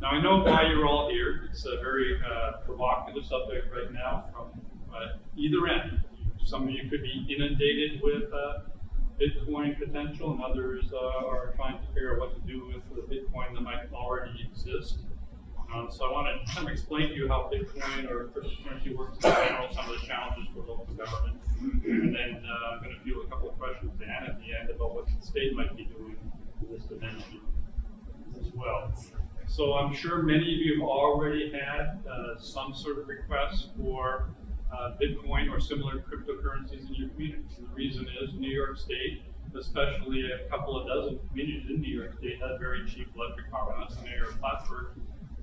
Now I know why you're all here. It's a very provocative subject right now from either end. Some of you could be inundated with Bitcoin potential, and others are trying to figure out what to do with the Bitcoin that might already exist. So I want to kind of explain to you how Bitcoin or cryptocurrency works in general, some of the challenges for local government, and then I'm going to field a couple of questions to Anne at the end about what the state might be doing in this dimension as well. So I'm sure many of you have already had some sort of request for Bitcoin or similar cryptocurrencies in your community. And the reason is New York State, especially a couple of dozen communities in New York State, have very cheap electric power. That's an area of Plattsburgh.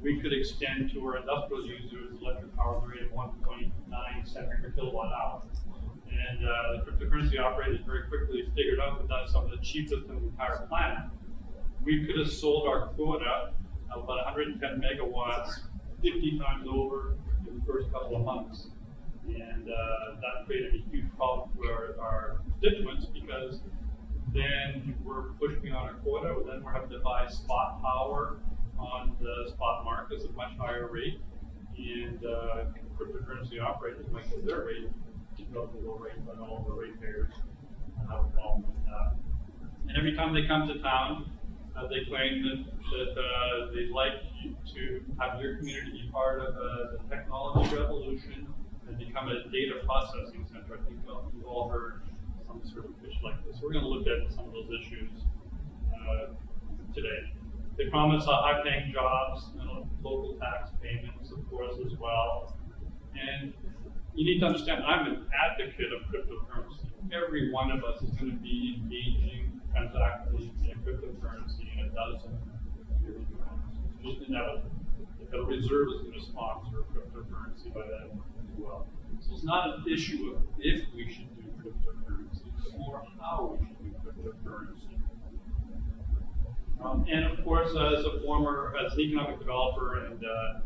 We could extend to our industrial users electric power rate of 1.9 cents per kilowatt hour. And the cryptocurrency operators very quickly figured out that that's some of the cheapest in the entire planet. We could have sold our quota of about 110 megawatts 50 times over in the first couple of months. And that created a huge problem for our constituents because then we're pushing on our quota, then we're having to buy spot power on the spot markets at a much higher rate, and cryptocurrency operators might get their rate relatively low rate, but all the ratepayers have a problem with that. And every time they come to town, they claim that they'd like you to have your community be part of the technology revolution and become a data processing center. I think you've all heard some sort of pitch like this. We're going to look at some of those issues today. They promise high-paying jobs and local tax payments, of course, as well. And you need to understand, I'm an advocate of cryptocurrency. Every one of us is going to be engaging, transacting in cryptocurrency in a dozen years. It's just inevitable. The Federal Reserve is going to sponsor cryptocurrency by then as well. So it's not an issue of if we should do cryptocurrency, but more how we should do cryptocurrency. And of course, as an economic developer and a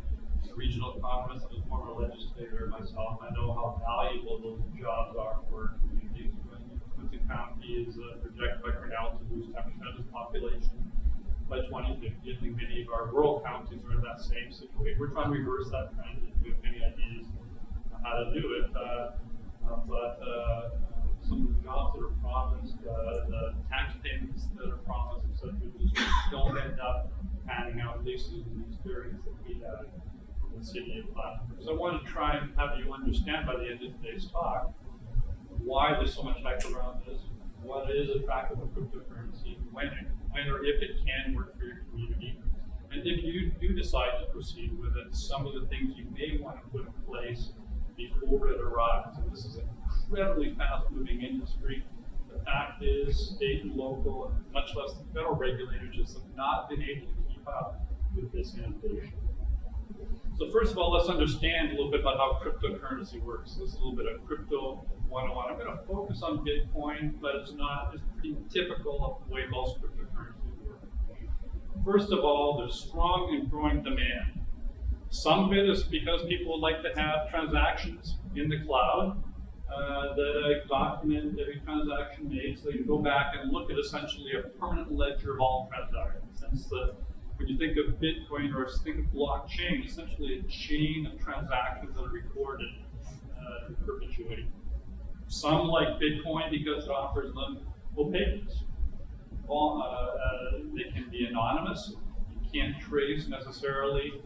regional economist, and a former legislator myself, I know how valuable those jobs are for communities. Quincy County is projected by Cornell to lose 10% of its population by 2050. I think many of our rural counties are in that same situation. We're trying to reverse that trend, and we have many ideas on how to do it. Some of the jobs that are promised, the tax payments that are promised, etc., just don't end up panning out, at least in the experience that we had in the city of Plattsburgh. So I want to try and have you understand by the end of today's talk why there's so much hype around this, what is attractive of cryptocurrency, when or if it can work for your community, and if you do decide to proceed with it, some of the things you may want to put in place before it arrives. And this is an incredibly fast-moving industry. The fact is, state and local, and much less the federal regulators, just have not been able to keep up with this innovation. So first of all, let's understand a little bit about how cryptocurrency works. This is a little bit of crypto 101. I'm going to focus on Bitcoin, but it's pretty typical of the way most cryptocurrencies work. First of all, there's strong and growing demand. Some of it is because people would like to have transactions in the cloud that document every transaction made, so you can go back and look at essentially a permanent ledger of all transactions. Since when you think of Bitcoin or think of blockchain, essentially a chain of transactions that are recorded in perpetuity. Some like Bitcoin because it offers them opaqueness. They can be anonymous. You can't trace necessarily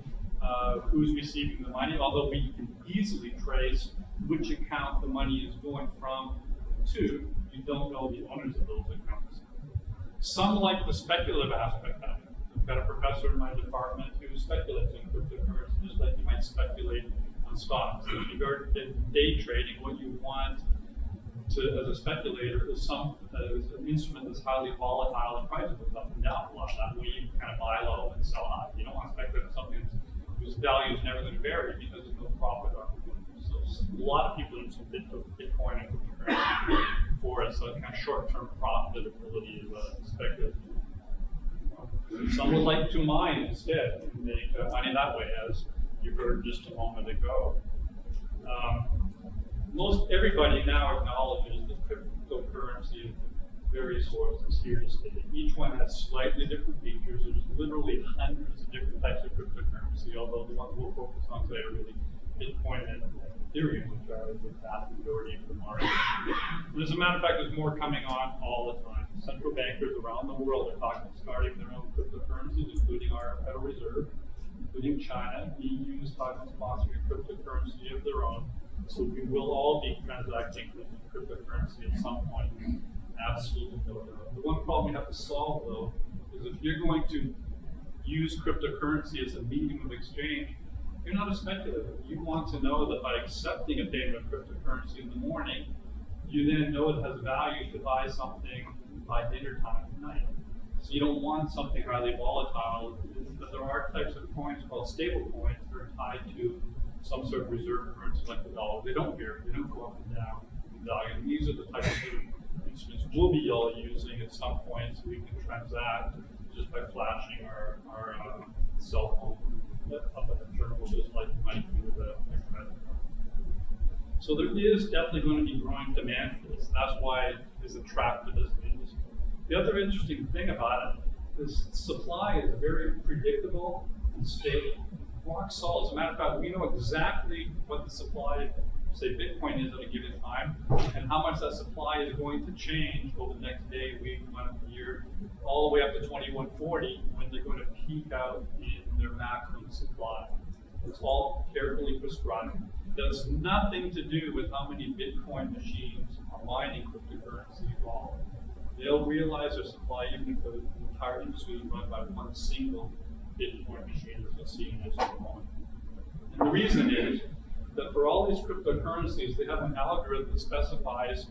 who's receiving the money, although we can easily trace which account the money is going from to. You don't know the owners of those accounts. Some like the speculative aspect of it. I've got a professor in my department who speculates in cryptocurrency, just like you might speculate on stocks. In regard to day trading, what you want to, as a speculator, is an instrument that's highly volatile and prices goes up and down a lot. That way you can kind of buy low and sell high. You don't want to speculate on something whose value is never going to vary because there's no profit opportunity. So a lot of people use Bitcoin and cryptocurrency for its kind of short-term profitability as speculative. Some would like to mine instead and make money that way, as you heard just a moment ago. Most everybody now acknowledges that cryptocurrency of various sorts is here to stay. Each one has slightly different features. There's literally hundreds of different types of cryptocurrency. cryptocurrency, although the ones we'll focus on today are really Bitcoin and Ethereum, which are the vast majority of the market. And as a matter of fact, there's more coming on all the time. Central bankers around the world are talking about starting their own cryptocurrencies, including our Federal Reserve, including China. EU is talking about sponsoring a cryptocurrency of their own. So we will all be transacting with cryptocurrency at some point. Absolutely no doubt. The one problem we have to solve, though, is if you're going to use cryptocurrency as a medium of exchange, you're not a speculator. You want to know that by accepting a payment of cryptocurrency in the morning, you then know it has value to buy something by dinner time at night. So you don't want something highly volatile. But there are types of coins called stable coins that are tied to some sort of reserve currency like the dollar. They don't vary. They don't go up and down in value. And these are the types of instruments we'll be all using at some point, so we can transact just by flashing our cell phone up at the terminal, just like you might do with a credit card. So there is definitely going to be growing demand for this. That's why it is attractive as an industry. The other interesting thing about it is supply is very predictable and stable. Rock solid. As a matter of fact, we know exactly what the supply, say Bitcoin is at a given time, and how much that supply is going to change over the next day, week, month, year, all the way up to 2140, when they're going to peak out in their maximum supply. It's all carefully prescribed. It has nothing to do with how many Bitcoin machines are mining cryptocurrency involved. They'll realize their supply, even if the entire industry is run by one single Bitcoin machine, as you'll see in this moment. And the reason is that for all these cryptocurrencies, they have an algorithm that specifies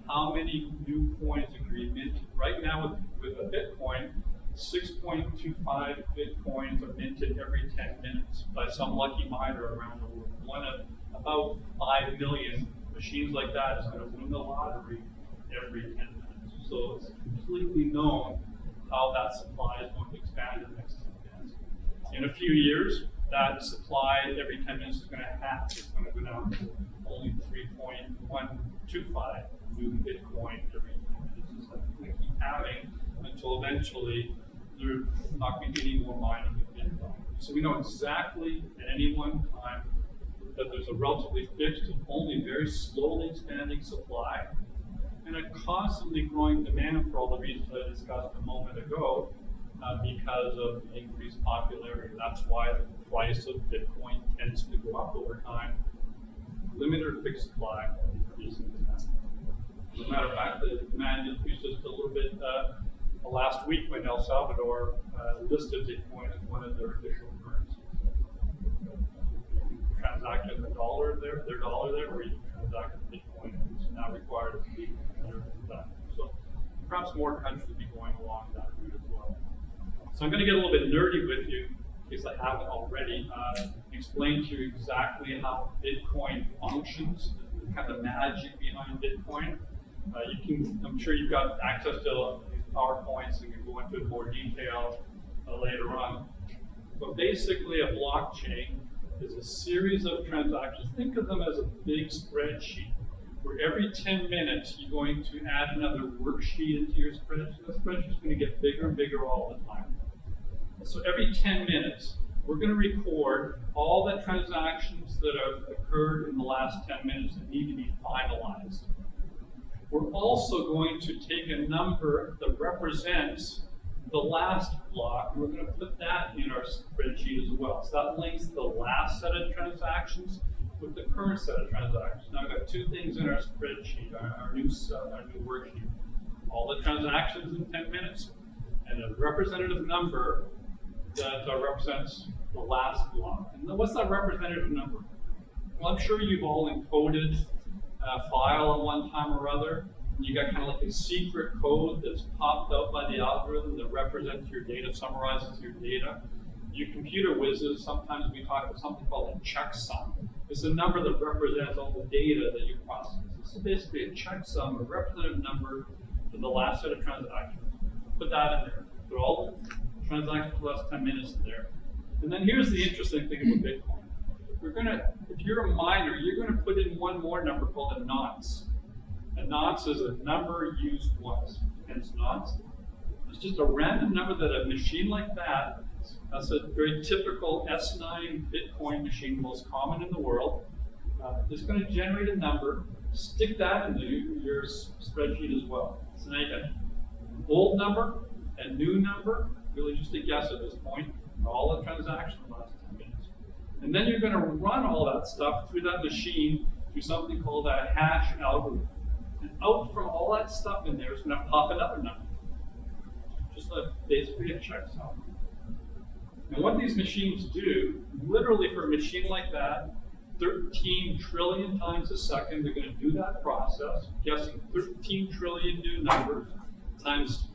how many new coins are going to be minted. Right now, with a Bitcoin, 6.25 Bitcoins are minted every 10 minutes by some lucky miner around the world. One of about 5 million machines like that is going to win the lottery every 10 minutes. So it's completely known how that supply is going to expand in the next 10 minutes. In a few years, that supply every 10 minutes is going to halve. It's going to go down to only 3.125 new Bitcoin every 10 minutes. It's like going to keep having until eventually there's not going to be any more mining of Bitcoin. So we know exactly at any one time that there's a relatively fixed and only very slowly expanding supply and a constantly growing demand for all the reasons I discussed a moment ago because of increased popularity. That's why the price of Bitcoin tends to go up over time. Limited or fixed supply, increasing demand. As a matter of fact, the demand increased just a little bit last week when El Salvador listed Bitcoin as one of their official currencies. Transact in their dollar there, or you can transact in Bitcoin. It's now required to be considered that. So perhaps more countries will be going along that route as well. So I'm going to get a little bit nerdy with you, in case I haven't already, explain to you exactly how Bitcoin functions, the kind of magic behind Bitcoin. I'm sure you've got access to these PowerPoints and can go into it more detail later on. But basically, a blockchain is a series of transactions. Think of them as a big spreadsheet, where every 10 minutes you're going to add another worksheet into your spreadsheet. The spreadsheet's going to get bigger and bigger all the time. So every 10 minutes, we're going to record all the transactions that have occurred in the last 10 minutes that need to be finalized. We're also going to take a number that represents the last block, and we're going to put that in our spreadsheet as well. So that links the last set of transactions with the current set of transactions. Now I've got two things in our spreadsheet, our new worksheet. All the transactions in 10 minutes, and a representative number that represents the last block. And what's that representative number? Well, I'm sure you've all encoded a file at one time or other. You got kind of like a secret code that's popped out by the algorithm that represents your data, summarizes your data. You computer whizzes, sometimes we talk about something called a checksum. It's a number that represents all the data that you process. This is basically a checksum, a representative number for the last set of transactions. Put that in there. Put all the transactions for the last 10 minutes in there. And then here's the interesting thing about Bitcoin. If you're a miner, you're going to put in one more number called a nonce. A nonce is a number used once, hence nonce. It's just a random number that a machine like that seconds. That's a very typical S9 Bitcoin machine, the most common in the world. It's going to generate a number, stick that into your spreadsheet as well. So now you got an old number, a new number, really just a guess at this point, all the transactions in the last 10 minutes. And then you're going to run all that stuff through that machine through something called a hash algorithm. And out from all that stuff in there is going to pop another number. Just basically a checksum. And what these machines do, literally for a machine like that, 13 trillion times a second, they're going to do that process, guessing 13 trillion new numbers times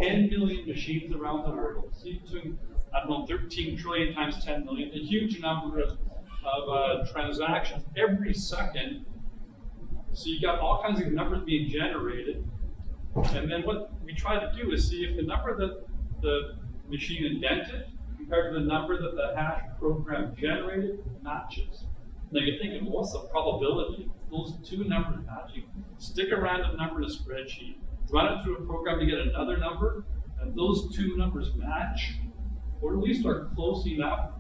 10 million machines around the world. So you're doing, I don't know, 13 trillion times 10 million, a huge number of transactions every second. So you got all kinds of numbers being generated. And then what we try to do is see if the number that the machine indented compared to the number that the hash program generated matches. Now you're thinking, well, what's the probability of those two numbers matching? Stick a random number in a spreadsheet, run it through a program to get another number, and those two numbers match, or at least are close enough,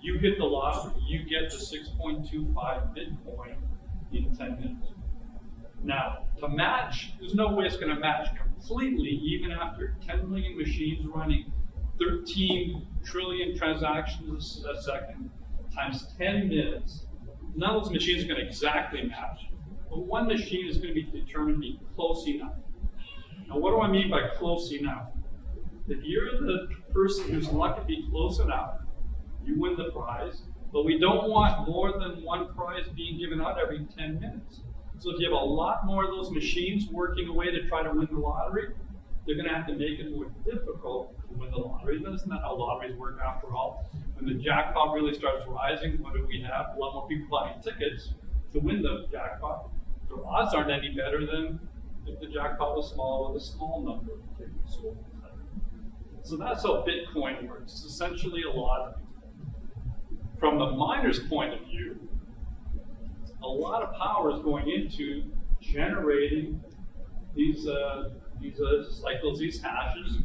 you hit the lottery. You get the 6.25 Bitcoin in 10 minutes. Now, to match, there's no way it's going to match completely, even after 10 million machines running 13 trillion transactions a second times 10 minutes. None of those machines are going to exactly match, but one machine is going to be determined to be close enough. Now, what do I mean by close enough? If you're the person who's lucky to be close enough, you win the prize, but we don't want more than one prize being given out every 10 minutes. So if you have a lot more of those machines working away to try to win the lottery, they're going to have to make it more difficult to win the lottery. That's not how lotteries work after all. When the jackpot really starts rising, what do we have? A lot more people buying tickets to win the jackpot. The odds aren't any better than if the jackpot was small with a small number of tickets sold. So that's how Bitcoin works. It's essentially a lottery. From the miner's point of view, a lot of power is going into generating these cycles, these hashes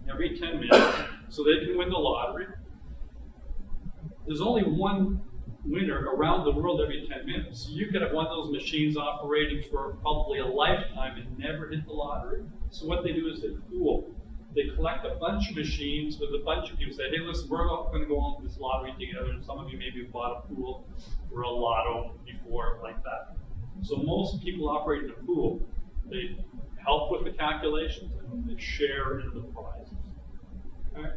every 10 minutes so they can win the lottery. There's only one winner around the world every 10 minutes. So you could have one of those machines operating for probably a lifetime and never hit the lottery. So what they do is they pool. They collect a bunch of machines with a bunch of people, say, hey, listen, we're going to go on this lottery together. And some of you maybe bought a pool for a lotto before, like that. So most people operate in a pool. They help with the calculations and they share in the prizes. Okay?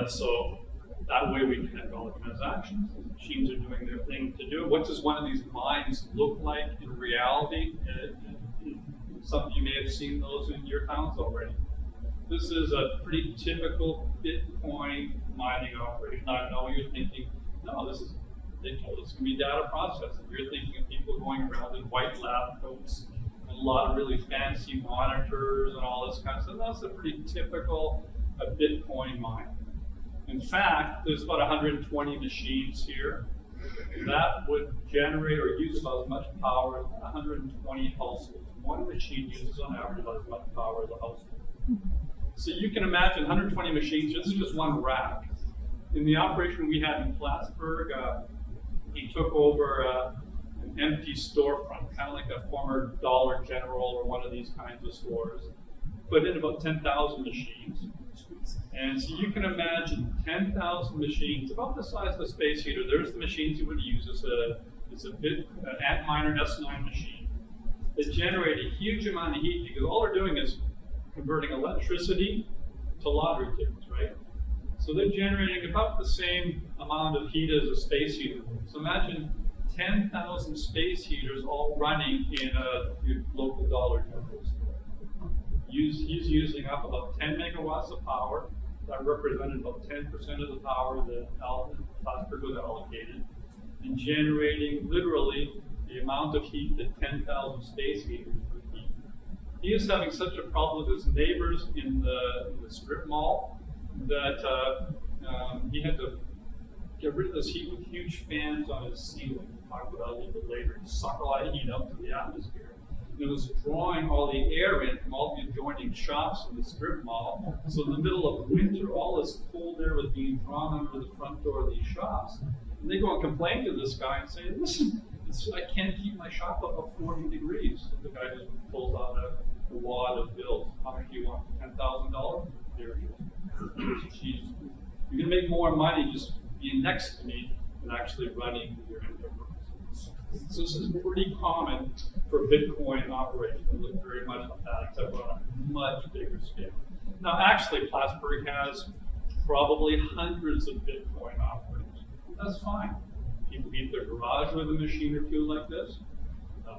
So that way we can have all the transactions. The machines are doing their thing to do it. What does one of these mines look like in reality? Some of you may have seen those in your towns already. This is a pretty typical Bitcoin mining operation. I know you're thinking, no, they told us it's going to be data processing. You're thinking of people going around in white lab coats and a lot of really fancy monitors and all this kind of stuff. That's a pretty typical Bitcoin mine. In fact, there's about 120 machines here. That would generate or use about as much power as 120 households. One machine uses on average about as much power as a household. So you can imagine 120 machines. This is just one rack. In the operation we had in Plattsburgh, he took over an empty storefront, kind of like a former Dollar General or one of these kinds of stores, put in about 10,000 machines. And so you can imagine 10,000 machines, about the size of a space heater. There's the machines you would use. It's an Antminer S9 machine. They generate a huge amount of heat because all they're doing is converting electricity to lottery tickets, right? So they're generating about the same amount of heat as a space heater. So imagine 10,000 space heaters all running in your local Dollar General store. He's using up about 10 megawatts of power. That represented about 10% of the power that Plattsburgh was allocated, and generating literally the amount of heat that 10,000 space heaters would heat. He is having such a problem with his neighbors in the strip mall that he had to get rid of this heat with huge fans on his ceiling. We'll talk about that a little bit later. To suck a lot of heat up to the atmosphere. and it was drawing all the air in from all the adjoining shops in the strip mall. So in the middle of winter, all this cold air was being drawn under the front door of these shops. And they go and complain to this guy and say, listen, I can't keep my shop up at 40 degrees. The guy just pulls out a wad of bills. How much do you want? $10,000? There it is. Jeez. You're going to make more money just being next to me than actually running your enterprise. So this is pretty common for Bitcoin operations. They look very much like that, except on a much bigger scale. Now, actually, Plattsburgh has probably hundreds of Bitcoin operators. That's fine. People heat their garage with a machine or two like this.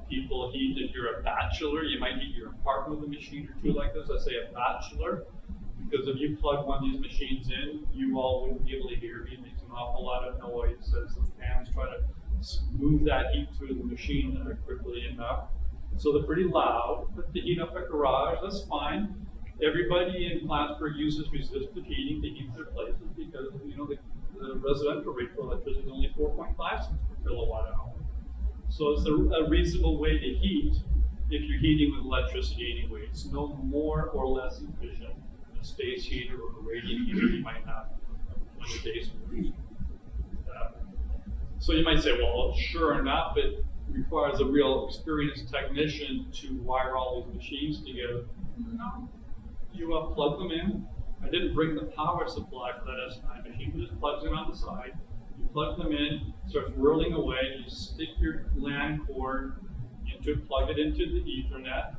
People heat, if you're a bachelor, you might heat your apartment with a machine or two like this. I say a bachelor, because if you plug one of these machines in, you all wouldn't be able to hear me. It makes an awful lot of noise as the fans try to move that heat through the machine quickly enough. So they're pretty loud, but to heat up a garage, that's fine. Everybody in Plattsburgh uses resistive heating to heat their places because, you know, the residential rate for electricity is only 4.5 cents per kilowatt hour. So it's a reasonable way to heat if you're heating with electricity anyway. It's no more or less efficient than a space heater or a radiant heater you might have in your basement. So you might say, well, sure enough, it requires a real experienced technician to wire all these machines together. No. You plug them in. I didn't bring the power supply for that S9 machine. It just plugs in on the side. You plug them in, starts whirling away. You stick your LAN cord into it, plug it into the Ethernet,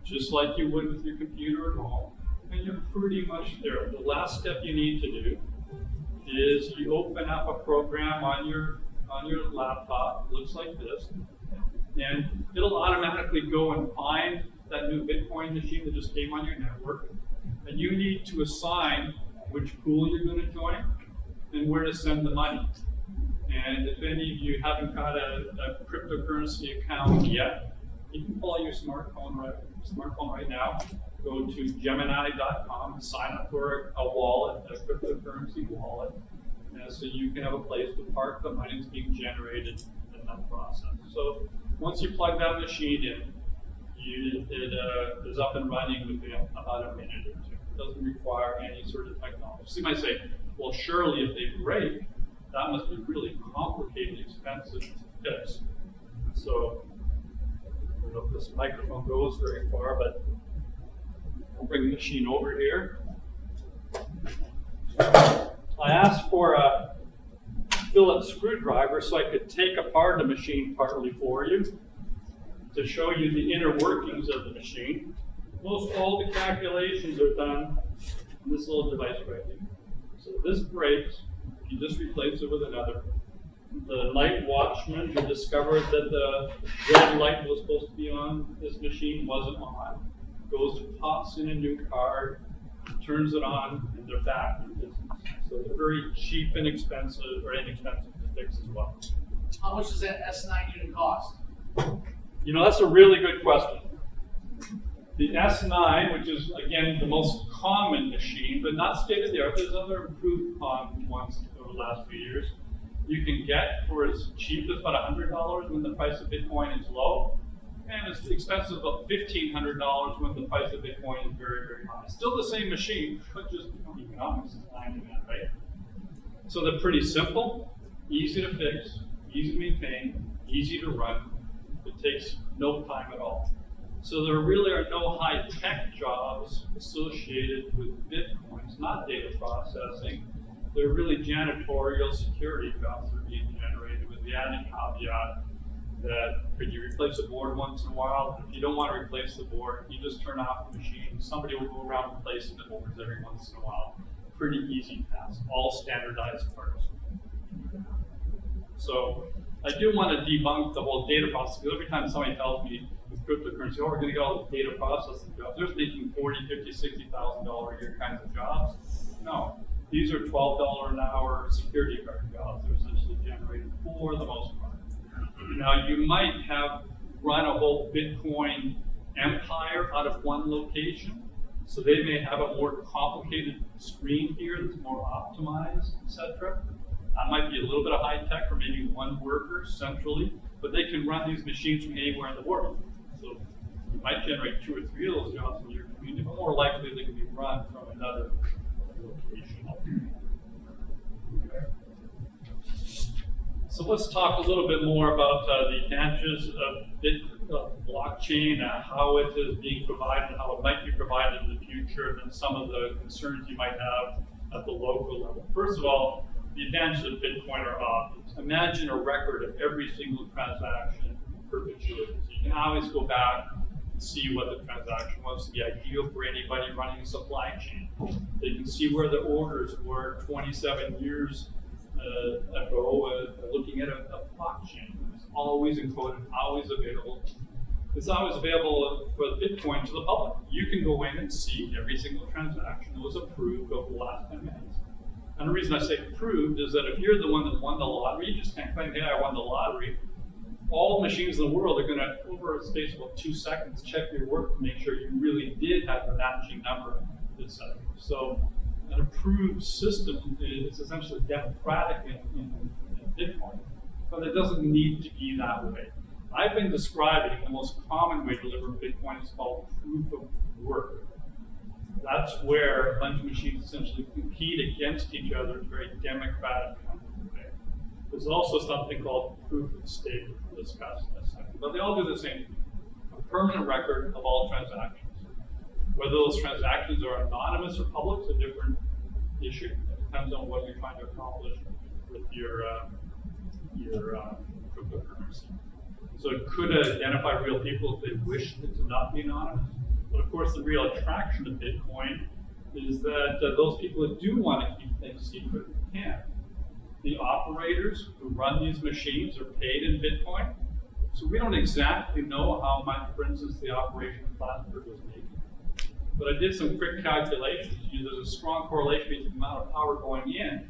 just like you would with your computer at home, and you're pretty much there. The last step you need to do is you open up a program on your laptop. It looks like this, and it'll automatically go and find that new Bitcoin machine that just came on your network. And you need to assign which pool you're going to join and where to send the money. And if any of you haven't got a cryptocurrency account yet, you can pull out your smartphone right now, go to Gemini.com and sign up for a wallet, a cryptocurrency wallet. And so you can have a place to park the money that's being generated in that process. So once you plug that machine in, it is up and running within about a minute or two. It doesn't require any sort of technology. So you might say, well, surely if they break, that must be really complicated, expensive to fix. So, I don't know if this microphone goes very far, but I'll bring the machine over here. I asked for a Phillips screwdriver so I could take apart the machine partly for you, to show you the inner workings of the machine. Most all the calculations are done on this little device right here. So this breaks, you just replace it with another. The night watchman who discovered that the red light that was supposed to be on this machine wasn't on, goes and pops in a new card, turns it on, and they're back in business. So they're very cheap and inexpensive to fix as well. How much does that S9 unit cost? You know, that's a really good question. The S9, which is, again, the most common machine, but not state-of-the-art, there's other improved ones over the last few years, you can get for as cheap as about $100 when the price of Bitcoin is low, and it's expensive about $1,500 when the price of Bitcoin is very, very high. Still the same machine, but just economics is behind that, right? So they're pretty simple, easy to fix, easy to maintain, easy to run. It takes no time at all. So there really are no high-tech jobs associated with Bitcoins, not data processing. They're really janitorial security jobs that are being generated with the added caveat that could you replace a board once in a while? If you don't want to replace the board, you just turn off the machine. Somebody will go around replacing the boards every once in a while. Pretty easy task, all standardized parts. So I do want to debunk the whole data process, because every time somebody tells me with cryptocurrency, oh, we're going to get all the data processing jobs, they're making $40,000, $50,000, $60,000 a year kinds of jobs. No, these are $12 an hour security guard jobs. They're essentially generated for the most part. Now, you might have run a whole Bitcoin empire out of one location, so they may have a more complicated screen here that's more optimized, etc. That might be a little bit of high tech for maybe one worker centrally, but they can run these machines from anywhere in the world. So You might generate 2 or 3 of those jobs in your community, but more likely they can be run from another location. So let's talk a little bit more about the advantages of blockchain, how it is being provided, how it might be provided in the future, and then some of the concerns you might have at the local level. First of all, the advantages of Bitcoin are obvious. Imagine a record of every single transaction perpetuity. So you can always go back and see what the transaction was. The ideal for anybody running a supply chain. They can see where the orders were 27 years ago, looking at a blockchain. It's always encoded, always available. It's always available for Bitcoin to the public. You can go in and see every single transaction that was approved over the last 10 minutes. And the reason I say approved is that if you're the one that won the lottery, you just can't claim, hey, I won the lottery. All machines in the world are going to, over a space of about 2 seconds, check your work to make sure you really did have the matching number this second. So an approved system is essentially democratic in Bitcoin, but it doesn't need to be that way. I've been describing the most common way to deliver Bitcoin is called proof of work. That's where a bunch of machines essentially compete against each other in a very democratic kind of way. There's also something called proof of stake, which we'll discuss in a second. But they all do the same thing, a permanent record of all transactions. Whether those transactions are anonymous or public is a different issue. It depends on what you're trying to accomplish with your cryptocurrency. So it could identify real people if they wish it to not be anonymous. But of course, the real attraction of Bitcoin is that those people that do want to keep things secret can. The operators who run these machines are paid in Bitcoin. So we don't exactly know how much, for instance, the operation of Plattsburgh was making. But I did some quick calculations. There's a strong correlation between the amount of power going in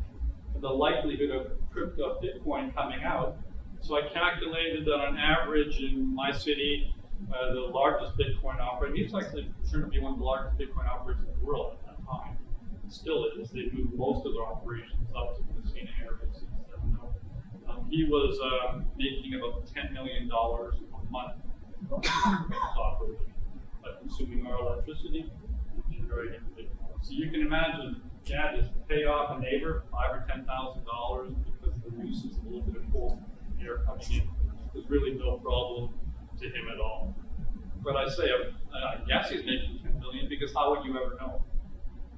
and the likelihood of crypto Bitcoin coming out. So I calculated that on average in my city, the largest Bitcoin operator, he's actually turned to be one of the largest Bitcoin operators in the world at that time. It still is. They moved most of their operations up to the casino areas. He was making about $10 million a month from his operation by consuming our electricity and generating Bitcoin. So you can imagine, just pay off a neighbor $5,000 or $10,000 because the use is a little bit of cold air coming in. There's really no problem to him at all. But I say, I guess he's making $10 million because how would you ever know?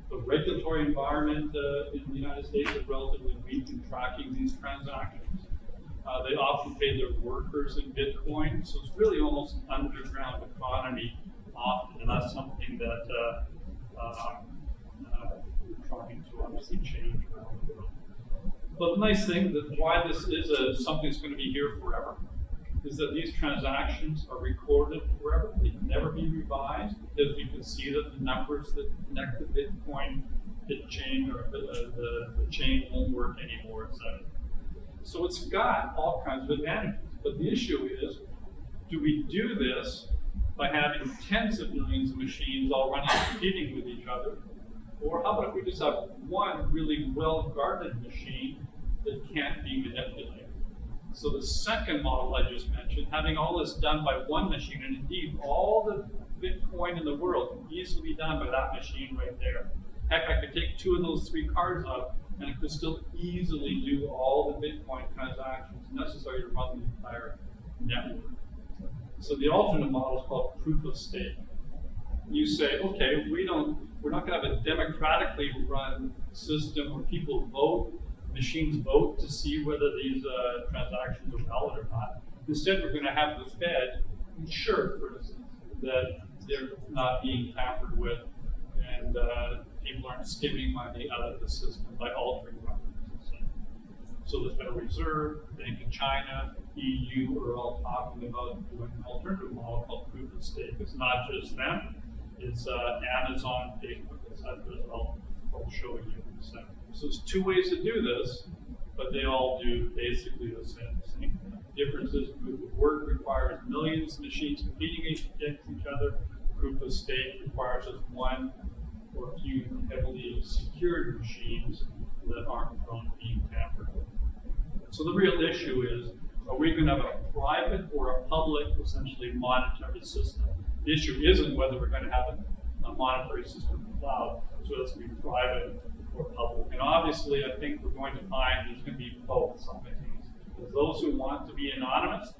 The regulatory environment in the United States is relatively weak in tracking these transactions. They often pay their workers in Bitcoin, so it's really almost an underground economy often, and that's something that we're trying to obviously change around the world. But the nice thing, that why this is something that's going to be here forever, is that these transactions are recorded forever. They can never be revised because you can see that the numbers that connect the Bitcoin chain or the chain won't work anymore, etc. So it's got all kinds of advantages. But the issue is, do we do this by having tens of millions of machines all running and competing with each other? Or how about if we just have one really well-guarded machine that can't be manipulated? So the second model I just mentioned, having all this done by one machine, and indeed all the Bitcoin in the world can easily be done by that machine right there. Heck, I could take 2 of those 3 cards out, and it could still easily do all the Bitcoin transactions necessary to run the entire network. So the alternate model is called proof of stake. You say, okay, we're not going to have a democratically run system where people vote, machines vote to see whether these transactions are valid or not. Instead, we're going to have the Fed ensure, for instance, that they're not being tampered with and people aren't skimming money out of the system by altering records. So the Federal Reserve, Bank of China, EU are all talking about doing an alternative model called proof of stake. It's not just them, it's Amazon, Facebook, etc. I'll show you in a second. So there's 2 ways to do this, but they all do basically the same thing. Difference is proof of work requires millions of machines competing against each other. Proof of stake requires just one or a few heavily secured machines that aren't prone to being tampered with. So the real issue is, are we going to have a private or a public, essentially monetary system? The issue isn't whether we're going to have a monetary system in the cloud, so it's going to be private or public. And obviously, I think we're going to find there's going to be both simultaneously. There's those who want to be anonymous,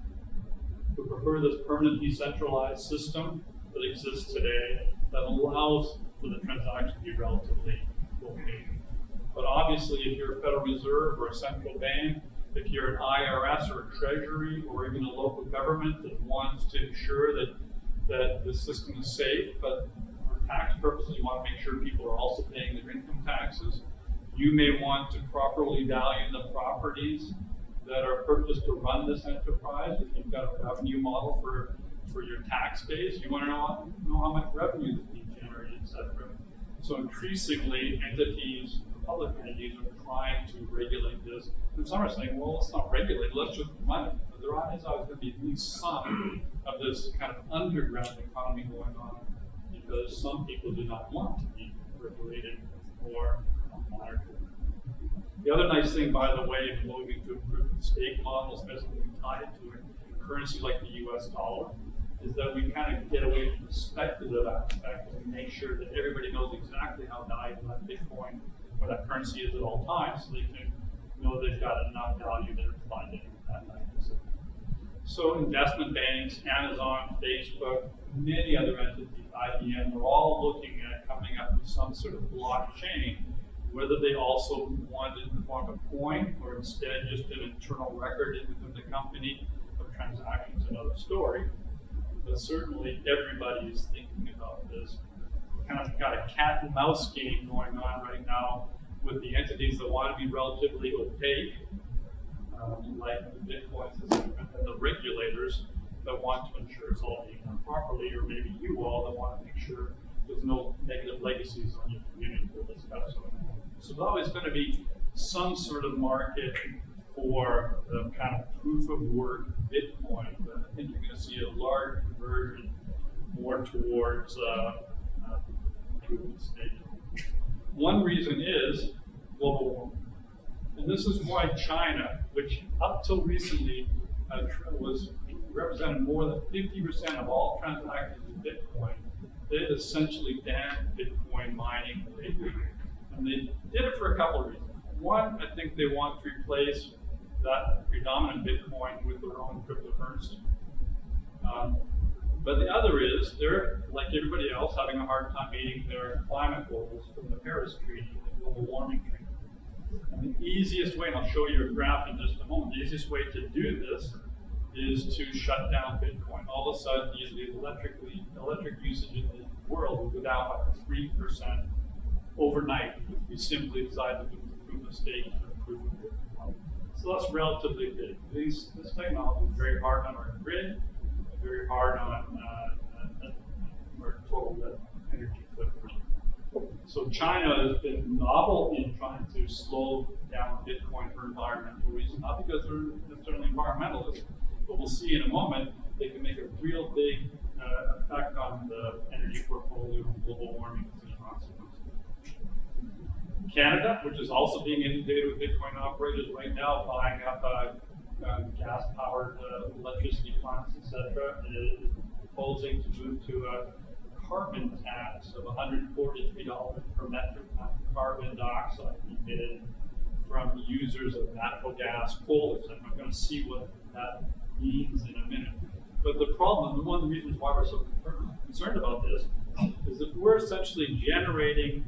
who prefer this permanent decentralized system that exists today that allows for the transaction to be relatively opaque. But obviously, if you're a Federal Reserve or a central bank, if you're an IRS or a Treasury or even a local government that wants to ensure that the system is safe, but for tax purposes, you want to make sure people are also paying their income taxes. You may want to properly value the properties that are purchased to run this enterprise. If you've got a revenue model for your tax base, you want to know how much revenue is being generated, etc. So increasingly, entities, public entities, are trying to regulate this. And some are saying, well, let's not regulate it, let's just run it. But there is always going to be at least some of this kind of underground economy going on, because some people do not want to be regulated or monitored. The other nice thing, by the way, of moving to a proof of stake model, especially when we tie it to a currency like the US dollar, is that we kind of get away from the speculative aspect and make sure that everybody knows exactly how valuable that Bitcoin or that currency is at all times, so they can know they've got enough value that it's funding that night. So investment banks, Amazon, Facebook, many other entities, IBM, they're all looking at coming up with some sort of blockchain, whether they also want it in the form of a coin or instead just an internal record within the company of transactions, another story. But certainly everybody is thinking about this. Kind of got a cat and mouse game going on right now with the entities that want to be relatively opaque, like the Bitcoin system, and the regulators that want to ensure it's all being done properly, or maybe you all that want to make sure there's no negative legacies on your community for this kind of stuff. So there's always going to be some sort of market for the kind of proof of work Bitcoin, but I think you're going to see a large conversion more towards proof of stake. One reason is global warming. And this is why China, which up till recently was represented more than 50% of all transactions in Bitcoin, they've essentially banned Bitcoin mining lately. And they did it for a couple of reasons. One, I think they want to replace that predominant Bitcoin with their own cryptocurrency. But the other is, they're, like everybody else, having a hard time meeting their climate goals from the Paris Treaty, the global warming treaty. And the easiest way, and I'll show you a graph in just a moment, the easiest way to do this is to shut down Bitcoin. All of a sudden, the electric usage in the world will go down by 3% overnight if we simply decide to do proof of stake and proof of Bitcoin. So that's relatively big. This technology is very hard on our grid, very hard on our total energy footprint. So China has been novel in trying to slow down Bitcoin for environmental reasons, not because they're necessarily environmentalists, but we'll see in a moment they can make a real big effect on the energy portfolio and global warming as a consequence. Canada, which is also being inundated with Bitcoin operators right now, buying up gas-powered electricity plants, etc., is proposing to move to a carbon tax of $143 per metric ton of carbon dioxide emitted from users of natural gas, coal, etc. I'm going to see what that means in a minute. But the problem, and one of the reasons why we're so concerned about this, is that we're essentially generating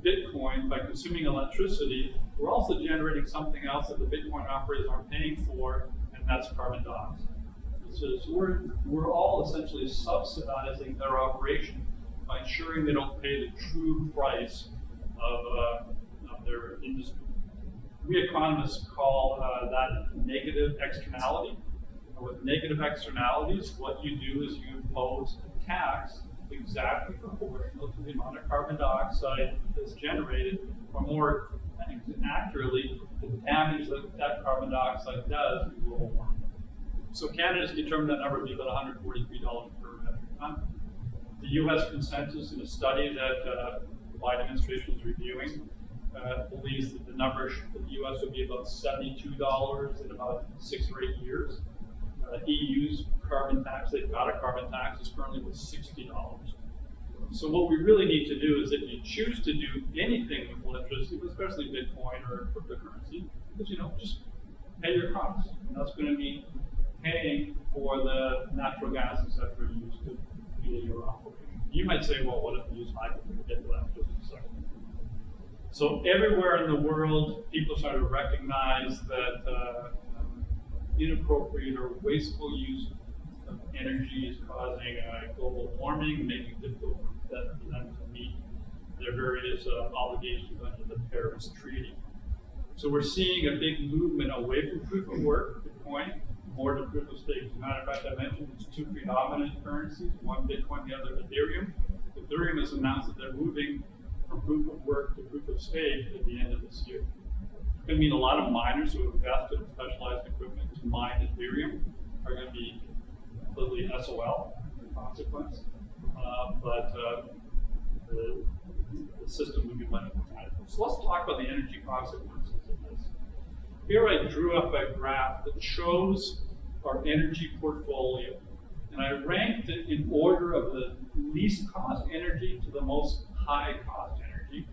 Bitcoin by consuming electricity. We're also generating something else that the Bitcoin operators aren't paying for, and that's carbon dioxide. So we're all essentially subsidizing their operation by ensuring they don't pay the true price of their industry. We economists call that negative externality. With negative externalities, what you do is you impose a tax exactly proportional to the amount of carbon dioxide that's generated, or more accurately, the damage that carbon dioxide does to global warming. So Canada's determined that number to be about $143 per metric ton. The U.S. consensus in a study that the Biden administration is reviewing believes that the number for the U.S. would be about $72 in about 6 or 8 years. EU's carbon tax, they've got a carbon tax, is currently with $60. So what we really need to do is if you choose to do anything with electricity, especially Bitcoin or cryptocurrency, is, just pay your costs. And that's going to mean paying for the natural gases that are used to fuel your operation. You might say, well, what if we use hydro to get to that just a second? So everywhere in the world, people start to recognize that inappropriate or wasteful use of energy is causing global warming, making it difficult for them to meet their various obligations under the Paris Treaty. So we're seeing a big movement away from proof of work, Bitcoin, more to proof of stake. As a matter of fact, I mentioned it's two predominant currencies, one Bitcoin, the other Ethereum. Ethereum has announced that they're moving from proof of work to proof of stake at the end of this year. It's going to mean a lot of miners who have invested in specialized equipment to mine Ethereum are going to be completely SOL in consequence. But the system will be much more valuable. So let's talk about the energy consequences of this. Here I drew up a graph that shows our energy portfolio. And I ranked it in order of the least cost energy to the most high cost energy.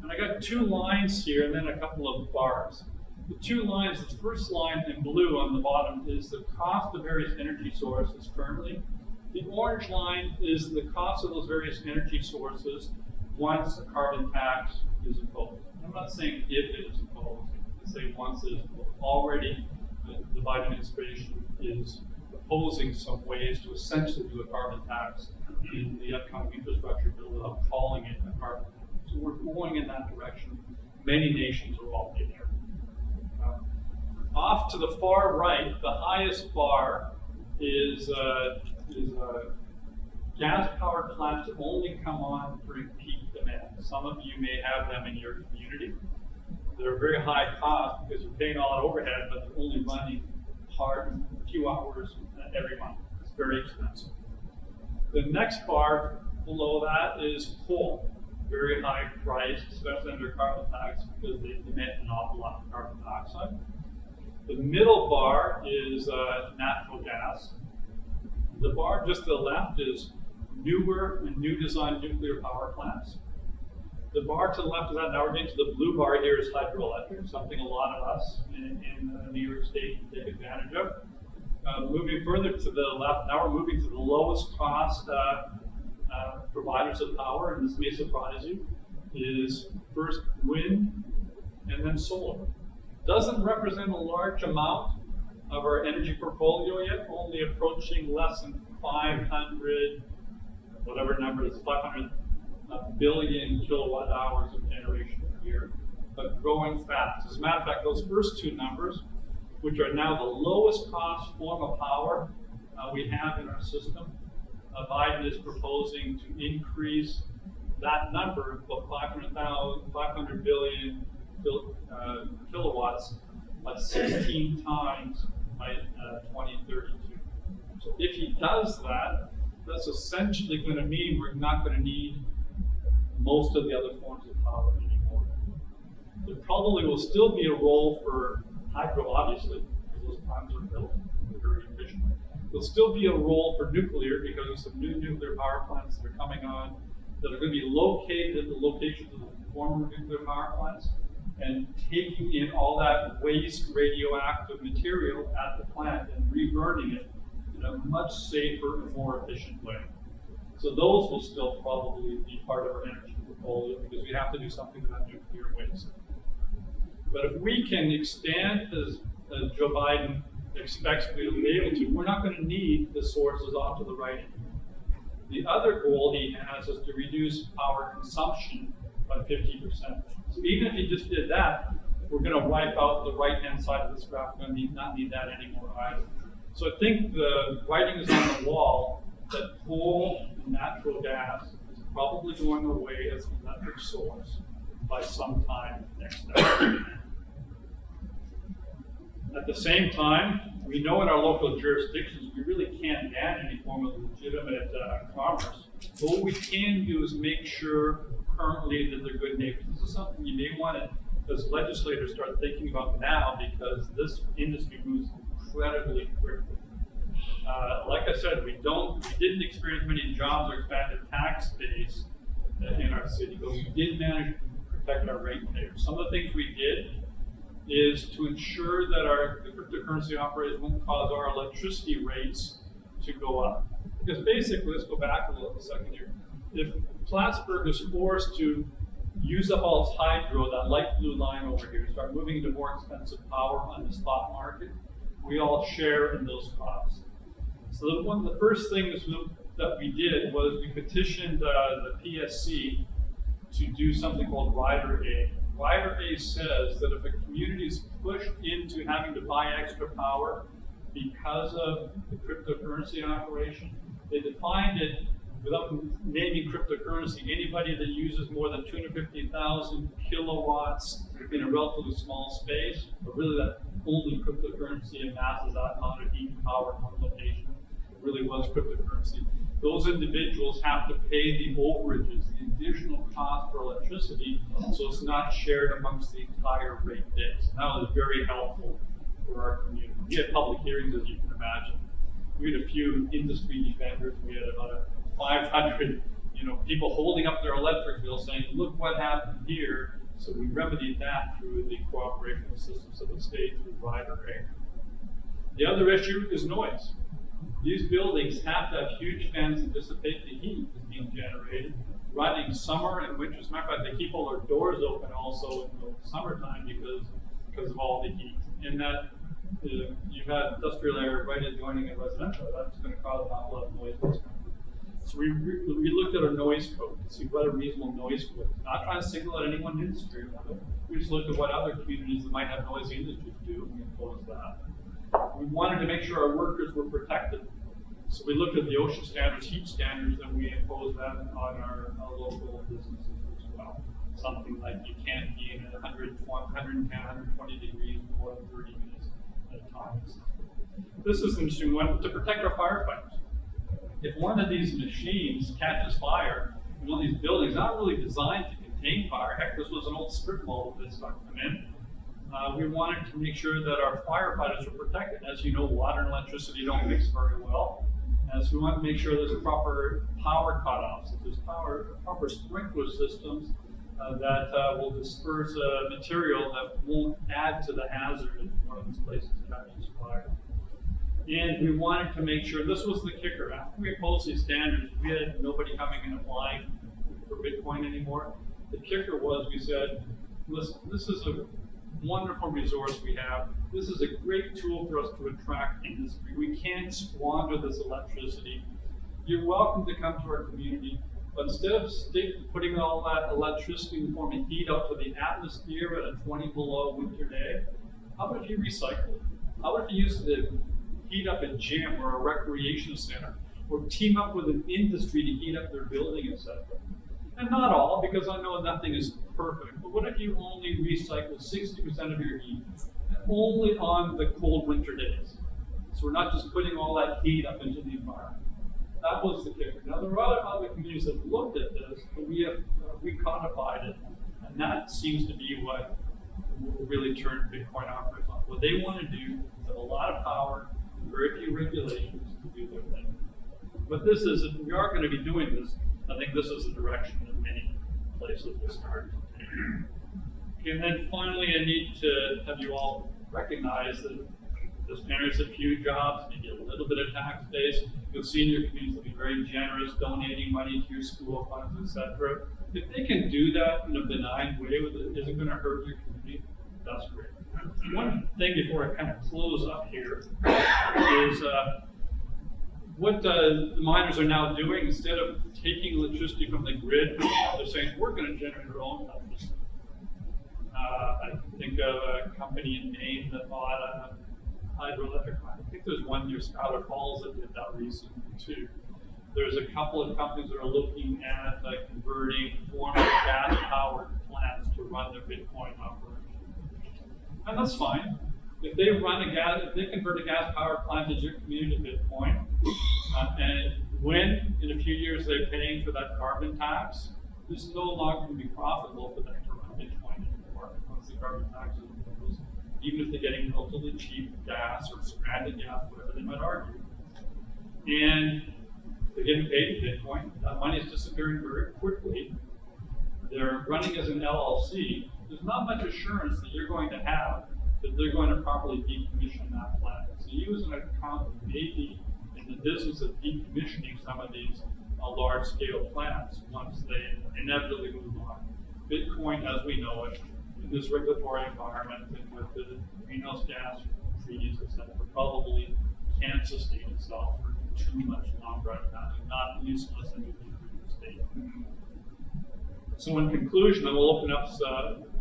And I got two lines here and then a couple of bars. The two lines, the first line in blue on the bottom is the cost of various energy sources currently. The orange line is the cost of those various energy sources once a carbon tax is imposed. I'm not saying if it is imposed, I say once it is imposed. Already, the Biden administration is proposing some ways to essentially do a carbon tax in the upcoming infrastructure bill without calling it a carbon tax. So we're going in that direction. Many nations are already there. Off to the far right, the highest bar is gas-powered plants that only come on during peak demand. Some of you may have them in your community. They're very high cost because you're paying all that overhead, but they're only running hard a few hours every month. It's very expensive. The next bar below that is coal. Very high price, especially under carbon tax, because they emit an awful lot of carbon dioxide. The middle bar is natural gas. The bar just to the left is newer and new design nuclear power plants. The bar to the left of that, now we're getting to the blue bar here, is hydroelectric, something a lot of us in New York State can take advantage of. Moving further to the left, now we're moving to the lowest cost providers of power, and this may surprise you, is first wind and then solar. Doesn't represent a large amount of our energy portfolio yet, only approaching less than 500, whatever number it is, 500 billion kilowatt hours of generation per year, but growing fast. As a matter of fact, those first two numbers, which are now the lowest cost form of power we have in our system, Biden is proposing to increase that number of 500 billion kilowatts by 16 times by 2032. So if he does that, that's essentially going to mean we're not going to need most of the other forms of power anymore. There probably will still be a role for hydro, obviously, because those plants are built, they're very efficient. There'll still be a role for nuclear because of some new nuclear power plants that are coming on that are going to be located at the locations of the former nuclear power plants and taking in all that waste radioactive material at the plant and reburning it in a much safer and more efficient way. So those will still probably be part of our energy portfolio because we have to do something with that nuclear waste. But if we can expand, as Joe Biden expects we will be able to, we're not going to need the sources off to the right. The other goal he has is to reduce power consumption by 50%. So even if he just did that, we're going to wipe out the right-hand side of this graph. We're going to not need that anymore either. So I think the writing is on the wall that coal and natural gas is probably going away as an electric source by some time next decade. At the same time, we know in our local jurisdictions we really can't ban any form of legitimate commerce. But what we can do is make sure currently that they're good neighbors. This is something you may want to, as legislators, start thinking about now because this industry moves incredibly quickly. Like I said, we didn't experience many jobs or expanded tax base in our city, but we did manage to protect our ratepayers. Some of the things we did is to ensure that the cryptocurrency operators won't cause our electricity rates to go up. Because basically, let's go back a little second here. If Plattsburgh is forced to use up all its hydro, that light blue line over here, start moving into more expensive power on the spot market, we all share in those costs. So one of the first things that we did was we petitioned the PSC to do something called Rider A. Rider A says that if a community is pushed into having to buy extra power because of the cryptocurrency operation, they defined it without naming cryptocurrency. Anybody that uses more than 250,000 kilowatts in a relatively small space, but really that only cryptocurrency amasses that amount of heat and power in one location. It really was cryptocurrency. Those individuals have to pay the overages, the additional cost for electricity, so it's not shared amongst the entire rate base. And that was very helpful for our community. We had public hearings, as you can imagine. We had a few industry defenders. We had about 500, people holding up their electric bill saying, "Look what happened here." So we remedied that through the cooperation systems of the state through Rider A. The other issue is noise. These buildings have to have huge fans to dissipate the heat that's being generated, running summer and winter. As a matter of fact, they keep all their doors open also in the summertime because of all the heat. And that you've had industrial area right adjoining a residential, that's going to cause an awful lot of noise. So we looked at our noise code to see what a reasonable noise code is. Not trying to single out any one industry. We just looked at what other communities that might have noisy industries do, and we imposed that. We wanted to make sure our workers were protected. So we looked at the OSHA standards, heat standards, and we imposed that on our local businesses as well. Something like you can't be in 110, 120 degrees for more than 30 minutes at a time. This is an interesting one to protect our firefighters. If one of these machines catches fire in one of these buildings, not really designed to contain fire, heck, this was an old strip mall that stuck them in. We wanted to make sure that our firefighters were protected. As you know, water and electricity don't mix very well. So we want to make sure there's proper power cutoffs, that there's proper sprinkler systems that will disperse material that won't add to the hazard if one of these places catches fire. And we wanted to make sure, this was the kicker, after we imposed these standards, we had nobody coming and applying for Bitcoin anymore. The kicker was, we said, listen, this is a wonderful resource we have. This is a great tool for us to attract industry. We can't squander this electricity. You're welcome to come to our community, but instead of putting all that electricity in the form of heat out to the atmosphere at a 20 below winter day, how about if you recycle it? How about if you use the heat up a gym or a recreation center, or team up with an industry to heat up their building, etc. And not all, because I know nothing is perfect, but what if you only recycle 60% of your heat, only on the cold winter days? So we're not just putting all that heat up into the environment. That was the kicker. Now there are other communities that looked at this, but we have recodified it, and that seems to be what will really turn Bitcoin operators on. What they want to do is have a lot of power, very few regulations to do their thing. But this is, if we are going to be doing this, I think this is the direction that many places will start. Okay, and then finally, I need to have you all recognize that this generates a few jobs, maybe a little bit of tax base. You'll see in your communities will be very generous, donating money to your school funds, etc. If they can do that in a benign way, that isn't going to hurt your community, that's great. One thing before I kind of close up here is what the miners are now doing. Instead of taking electricity from the grid, they're saying we're going to generate our own electricity. I think of a company in Maine that bought a hydroelectric plant. I think there's one near Scholar Falls that did that recently too. There's a couple of companies that are looking at converting former gas-powered plants to run their Bitcoin operation. And that's fine. If they convert a gas-powered plant into your community to Bitcoin, and when in a few years they're paying for that carbon tax, it's no longer going to be profitable for them to run Bitcoin anymore once the carbon tax is imposed, even if they're getting relatively cheap gas or stranded gas, whatever they might argue. and they're getting paid in Bitcoin. That money is disappearing very quickly. They're running as an LLC. There's not much assurance that you're going to have that they're going to properly decommission that plant. So you as an accountant may be in the business of decommissioning some of these large-scale plants once they inevitably move on. Bitcoin, as we know it, in this regulatory environment and with the greenhouse gas treaties, etc., probably can't sustain itself for too much longer. And not useless and the state. So in conclusion, I will open up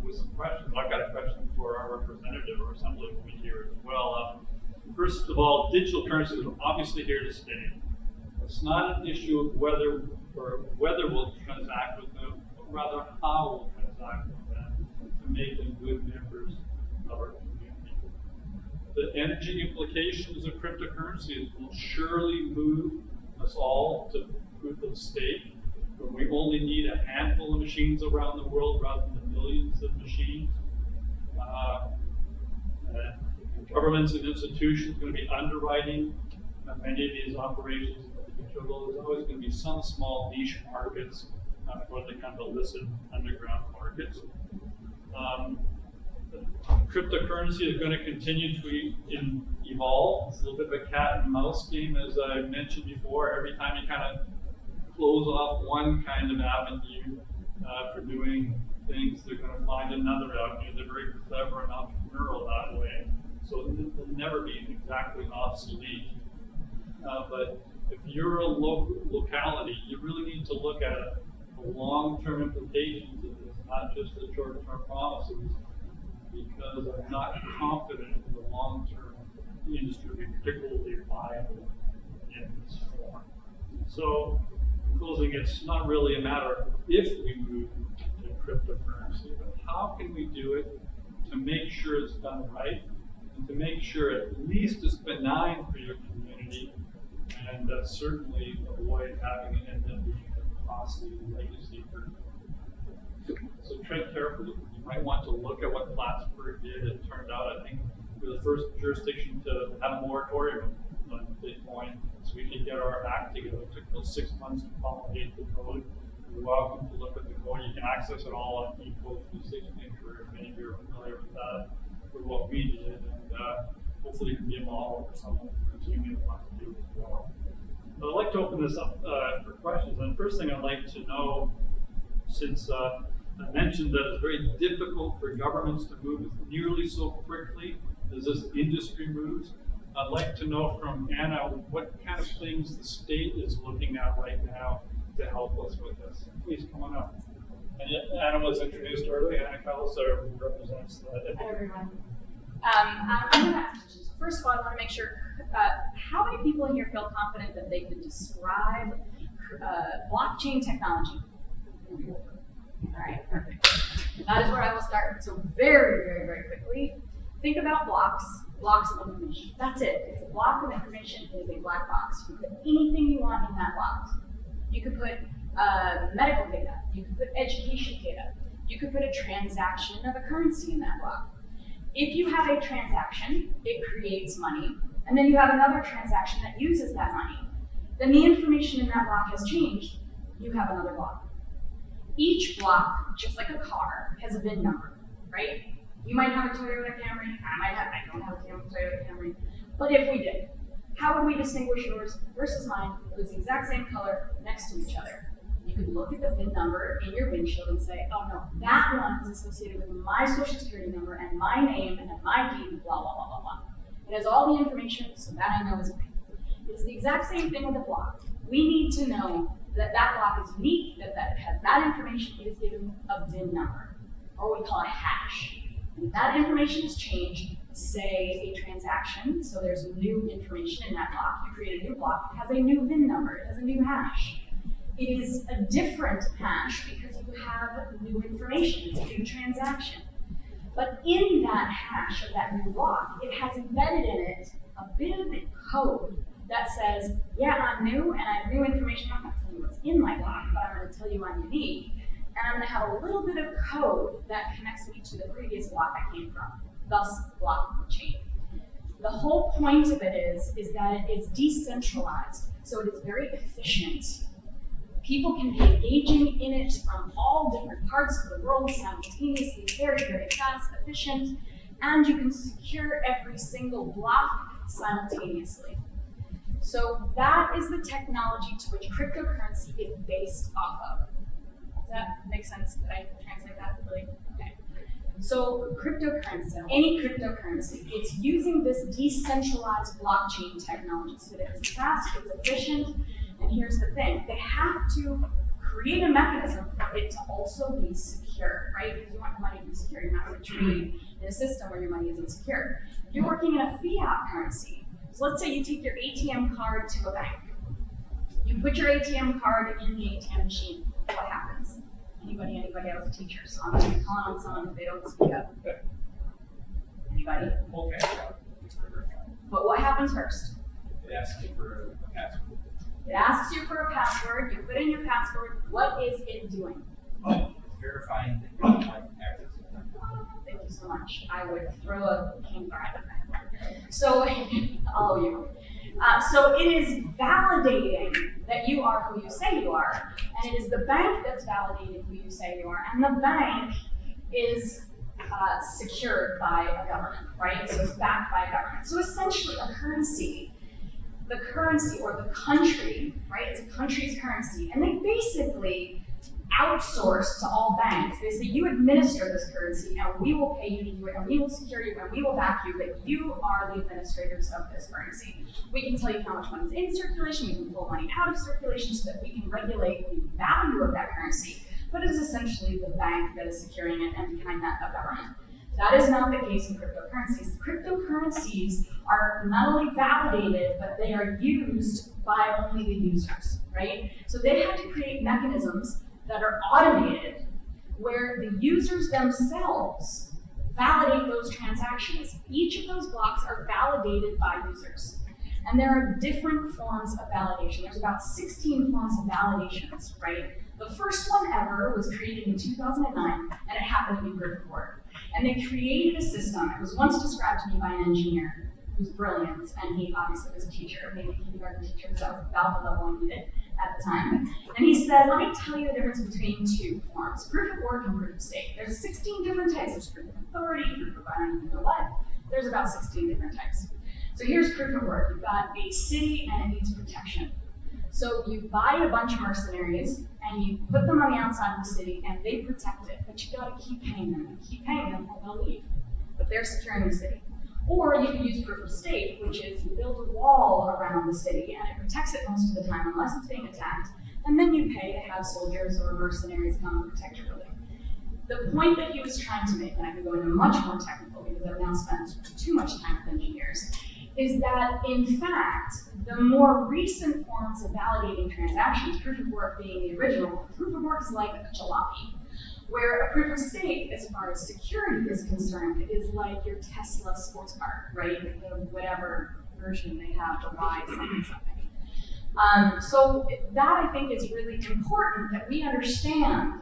with some questions. I've got a question for our representative or assemblywoman here as well. First of all, digital currencies are obviously here to stay. It's not an issue of whether we'll transact with them, but rather how we'll transact with them to make them good members of our community. The energy implications of cryptocurrencies will surely move us all to proof of stake, where we only need a handful of machines around the world rather than millions of machines. Governments and institutions are going to be underwriting many of these operations. There's always going to be some small niche markets for the kind of illicit underground markets. Cryptocurrency is going to continue to evolve. It's a little bit of a cat and mouse game, as I mentioned before. Every time you kind of close off one kind of avenue for doing things, they're going to find another avenue. They're very clever and entrepreneurial that way. So they'll never be exactly obsolete. But if you're a locality, you really need to look at the long-term implications of this, not just the short-term promises, because I'm not confident in the long-term the industry will be particularly viable in this form. So, in closing, it's not really a matter of if we move to cryptocurrency, but how can we do it to make sure it's done right, and to make sure at least it's benign for your community, and certainly avoid having it end up being a costly legacy for you. So tread carefully. You might want to look at what Plattsburgh did. It turned out, I think, we're the first jurisdiction to have a moratorium on Bitcoin, so we could get our act together. It took about 6 months to promulgate the code. You're welcome to look at the code. You can access it all on eCode 360. I'm sure many of you are familiar with that, with what we did, and hopefully it can be a model for someone continuing to want to do as well. But I'd like to open this up for questions. And the first thing I'd like to know, since I mentioned that it's very difficult for governments to move nearly so quickly as this industry moves, I'd like to know from Anna what kind of things the state is looking at right now to help us with this. Please come on up. And Anna was introduced earlier. Anna Callister represents the. Hi, everyone. I'm going to ask questions. First of all, I want to make sure, how many people in here feel confident that they could describe blockchain technology? All right, perfect. That is where I will start. So very, very, very quickly, think about blocks of information. That's it. It's a block of information. It is a black box. You can put anything you want in that box. You could put medical data. You could put education data. You could put a transaction of a currency in that block. If you have a transaction, it creates money, and then you have another transaction that uses that money. Then the information in that block has changed. You have another block. Each block, just like a car, has a VIN number, right? You might have a Toyota Camry, I don't have a Toyota Camry. But if we did, how would we distinguish yours versus mine? It was the exact same color next to each other. You could look at the VIN number in your windshield and say, oh no, that one is associated with my social security number and my name and my deed, blah, blah, blah, blah, blah. It has all the information, so that I know is mine. It's the exact same thing with a block. We need to know that that block is unique, that it has that information, it is given a VIN number, or what we call a hash. And if that information is changed, say a transaction, so there's new information in that block, you create a new block, it has a new VIN number, it has a new hash. It is a different hash because you have new information, it's a new transaction. But in that hash of that new block, it has embedded in it a bit of code that says, yeah, I'm new and I have new information. I'm not going to tell you what's in my block, but I'm going to tell you I'm unique. And I'm going to have a little bit of code that connects me to the previous block I came from, thus blockchain. The whole point of it is that it is decentralized. So it is very efficient. People can be engaging in it from all different parts of the world simultaneously, very, very fast, efficient, and you can secure every single block simultaneously. So that is the technology to which cryptocurrency is based off of. Does that make sense? Did I translate that really? Okay. So cryptocurrency, any cryptocurrency, it's using this decentralized blockchain technology. So that it's fast, it's efficient, and here's the thing, they have to create a mechanism for it to also be secure, right? Because you want your money to be secure. You're not going to trade in a system where your money isn't secure. You're working in a fiat currency. So let's say you take your ATM card to a bank. You put your ATM card in the ATM machine. What happens? Anybody else, a teacher? So I'm going to be calling on someone if they don't speak up. Anybody? Okay. But what happens first? It asks you for a password. It asks you for a password. You put in your password. What is it doing? Oh, it's verifying that you have access to it. Thank you so much. I would throw a cane bar at that. So, all of you. So it is validating that you are who you say you are, and it is the bank that's validating who you say you are, and the bank is secured by a government, right? So it's backed by a government. So essentially, a currency, the currency or the country, right? It's a country's currency, and they basically outsource to all banks. They say, you administer this currency, and we will pay you to do it, and we will secure you, and we will back you, but you are the administrators of this currency. We can tell you how much money is in circulation, we can pull money out of circulation so that we can regulate the value of that currency, but it is essentially the bank that is securing it, and behind that, a government. That is not the case in cryptocurrencies. Cryptocurrencies are not only validated, but they are used by only the users, right? So they have to create mechanisms that are automated, where the users themselves validate those transactions. Each of those blocks are validated by users. And there are different forms of validation. There's about 16 forms of validations, right? The first one ever was created in 2009, and it happened to be proof of work. And they created a system. It was once described to me by an engineer who's brilliant, and he obviously was a teacher, maybe a kindergarten teacher, because that was about the level I needed at the time. And he said, let me tell you the difference between two forms, proof of work and proof of stake. There's 16 different types. There's proof of authority, proof of I don't even know what. There's about 16 different types. So here's proof of work. You've got a city and it needs protection. So you buy a bunch of mercenaries and you put them on the outside of the city and they protect it, but you gotta keep paying them and keep paying them or they'll leave. But they're securing the city. Or you can use proof of stake, which is you build a wall around the city and it protects it most of the time unless it's being attacked, and then you pay to have soldiers or mercenaries come and protect your building. The point that he was trying to make, and I can go into much more technical because I've now spent too much time with engineers, is that in fact, the more recent forms of validating transactions, proof of work being the original, proof of work is like a jalopy. Where a proof of stake, as far as security is concerned, is like your Tesla sports car, right? The whatever version they have, the Y something. So that I think is really important that we understand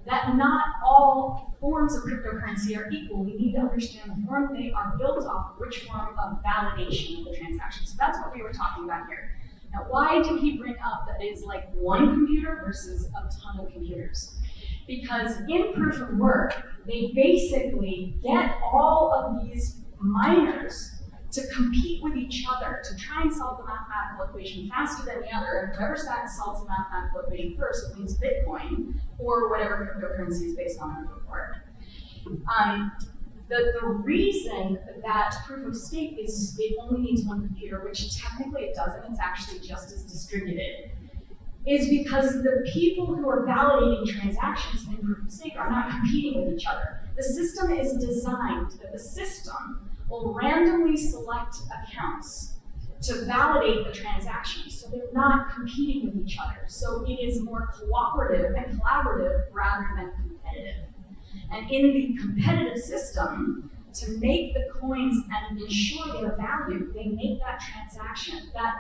that not all forms of cryptocurrency are equal. We need to understand the form they are built off, which form of validation of the transaction. So that's what we were talking about here. Now, why did he bring up that it's like one computer versus a ton of computers? Because in proof of work, they basically get all of these miners to compete with each other to try and solve the mathematical equation faster than the other. And whoever solves the mathematical equation first wins Bitcoin or whatever cryptocurrency is based on proof of work. The reason that proof of stake is it only needs one computer, which technically it doesn't, it's actually just as distributed, is because the people who are validating transactions in proof of stake are not competing with each other. The system is designed that the system will randomly select accounts to validate the transaction, so they're not competing with each other. So it is more cooperative and collaborative rather than competitive. And in the competitive system, to make the coins and ensure their value, they make that transaction, that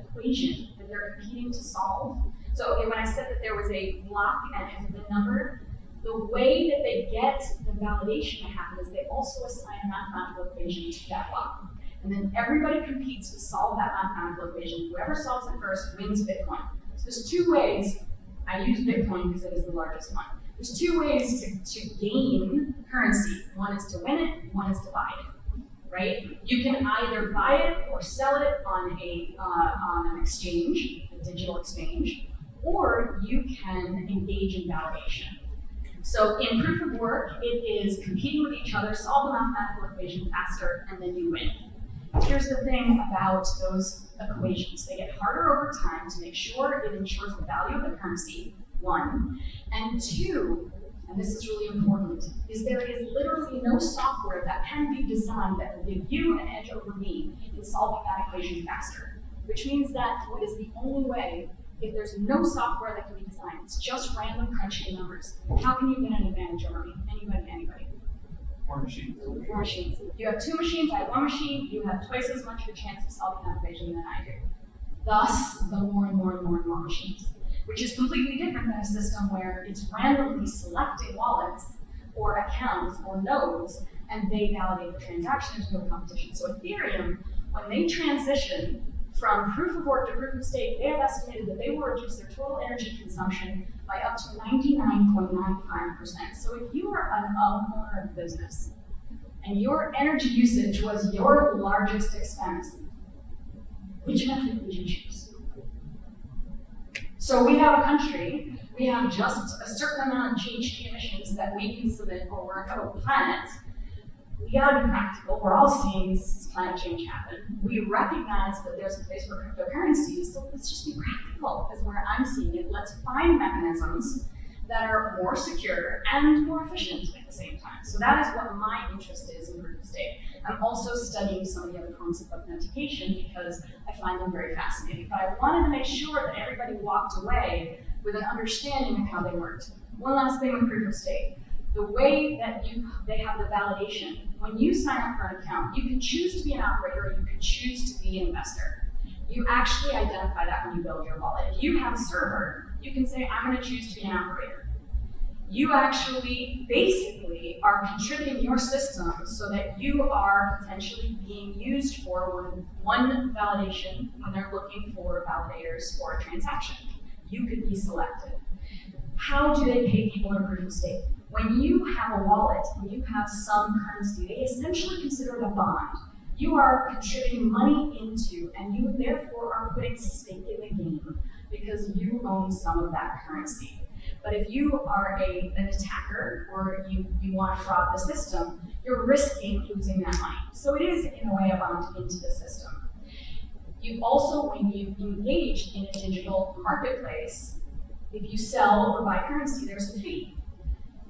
equation that they're competing to solve. So okay, when I said that there was a block and it has been numbered, the way that they get the validation to happen is they also assign a mathematical equation to that block. And then everybody competes to solve that mathematical equation. Whoever solves it first wins Bitcoin. So there's two ways. I use Bitcoin because it is the largest one. There's two ways to gain currency. One is to win it, one is to buy it, right? You can either buy it or sell it on an exchange, a digital exchange, or you can engage in validation. So in proof of work, it is competing with each other, solve the mathematical equation faster, and then you win. Here's the thing about those equations. They get harder over time to make sure it ensures the value of the currency, one. And two, and this is really important, is there is literally no software that can be designed that will give you an edge over me in solving that equation faster. Which means that what is the only way, if there's no software that can be designed, it's just random crunching numbers. How can you get an advantage over me? Anybody? More machines. More machines. You have two machines, I have one machine, you have twice as much of a chance of solving that equation than I do. Thus, the more and more machines. Which is completely different than a system where it's randomly selecting wallets or accounts or nodes, and they validate the transaction into no competition. So Ethereum, when they transition from proof of work to proof of stake, they have estimated that they will reduce their total energy consumption by up to 99.95%. So if you are an owner of a business and your energy usage was your largest expense, which method would you choose? So we have a country, we have just a certain amount of GHG emissions that we can submit or we're a planet. We gotta be practical. We're all seeing this climate change happen. We recognize that there's a place for cryptocurrencies, so let's just be practical, is where I'm seeing it. Let's find mechanisms that are more secure and more efficient at the same time. So that is what my interest is in proof of stake. I'm also studying some of the other forms of authentication because I find them very fascinating. But I wanted to make sure that everybody walked away with an understanding of how they worked. One last thing with proof of stake. The way that they have the validation, when you sign up for an account, you can choose to be an operator or you can choose to be an investor. You actually identify that when you build your wallet. If you have a server, you can say, I'm going to choose to be an operator. You actually basically are contributing your system so that you are potentially being used for one validation when they're looking for validators for a transaction. You could be selected. How do they pay people in proof of stake? When you have a wallet, when you have some currency, they essentially consider it a bond. You are contributing money into, and you therefore are putting stake in the game because you own some of that currency. But if you are an attacker or you want to fraud the system, you're risking losing that money. So it is, in a way, a bond into the system. You also, when you engage in a digital marketplace, if you sell or buy currency, there's a fee.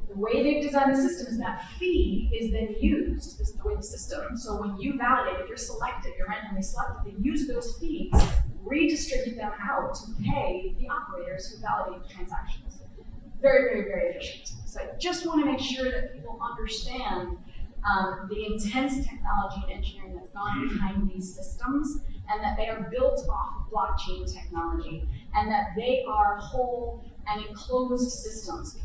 The way they've designed the system is that fee is then used, this is the way the system. So when you validate, if you're selected, you're randomly selected, they use those fees, redistribute them out to pay the operators who validate the transactions. Very efficient. So I just want to make sure that people understand the intense technology and engineering that's gone behind these systems, and that they are built off of blockchain technology, and that they are whole and enclosed systems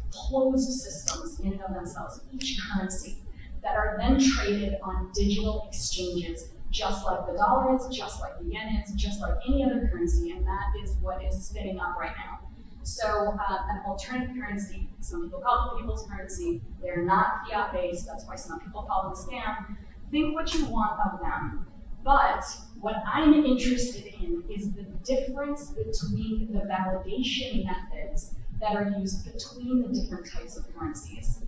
in and of themselves, each currency, that are then traded on digital exchanges, just like the dollar is, just like the yen is, just like any other currency, and that is what is spinning up right now. So an alternative currency, some people call it people's currency, they're not fiat-based, that's why some people call them a scam. Think what you want of them, but what I'm interested in is the difference between the validation methods that are used between the different types of currencies.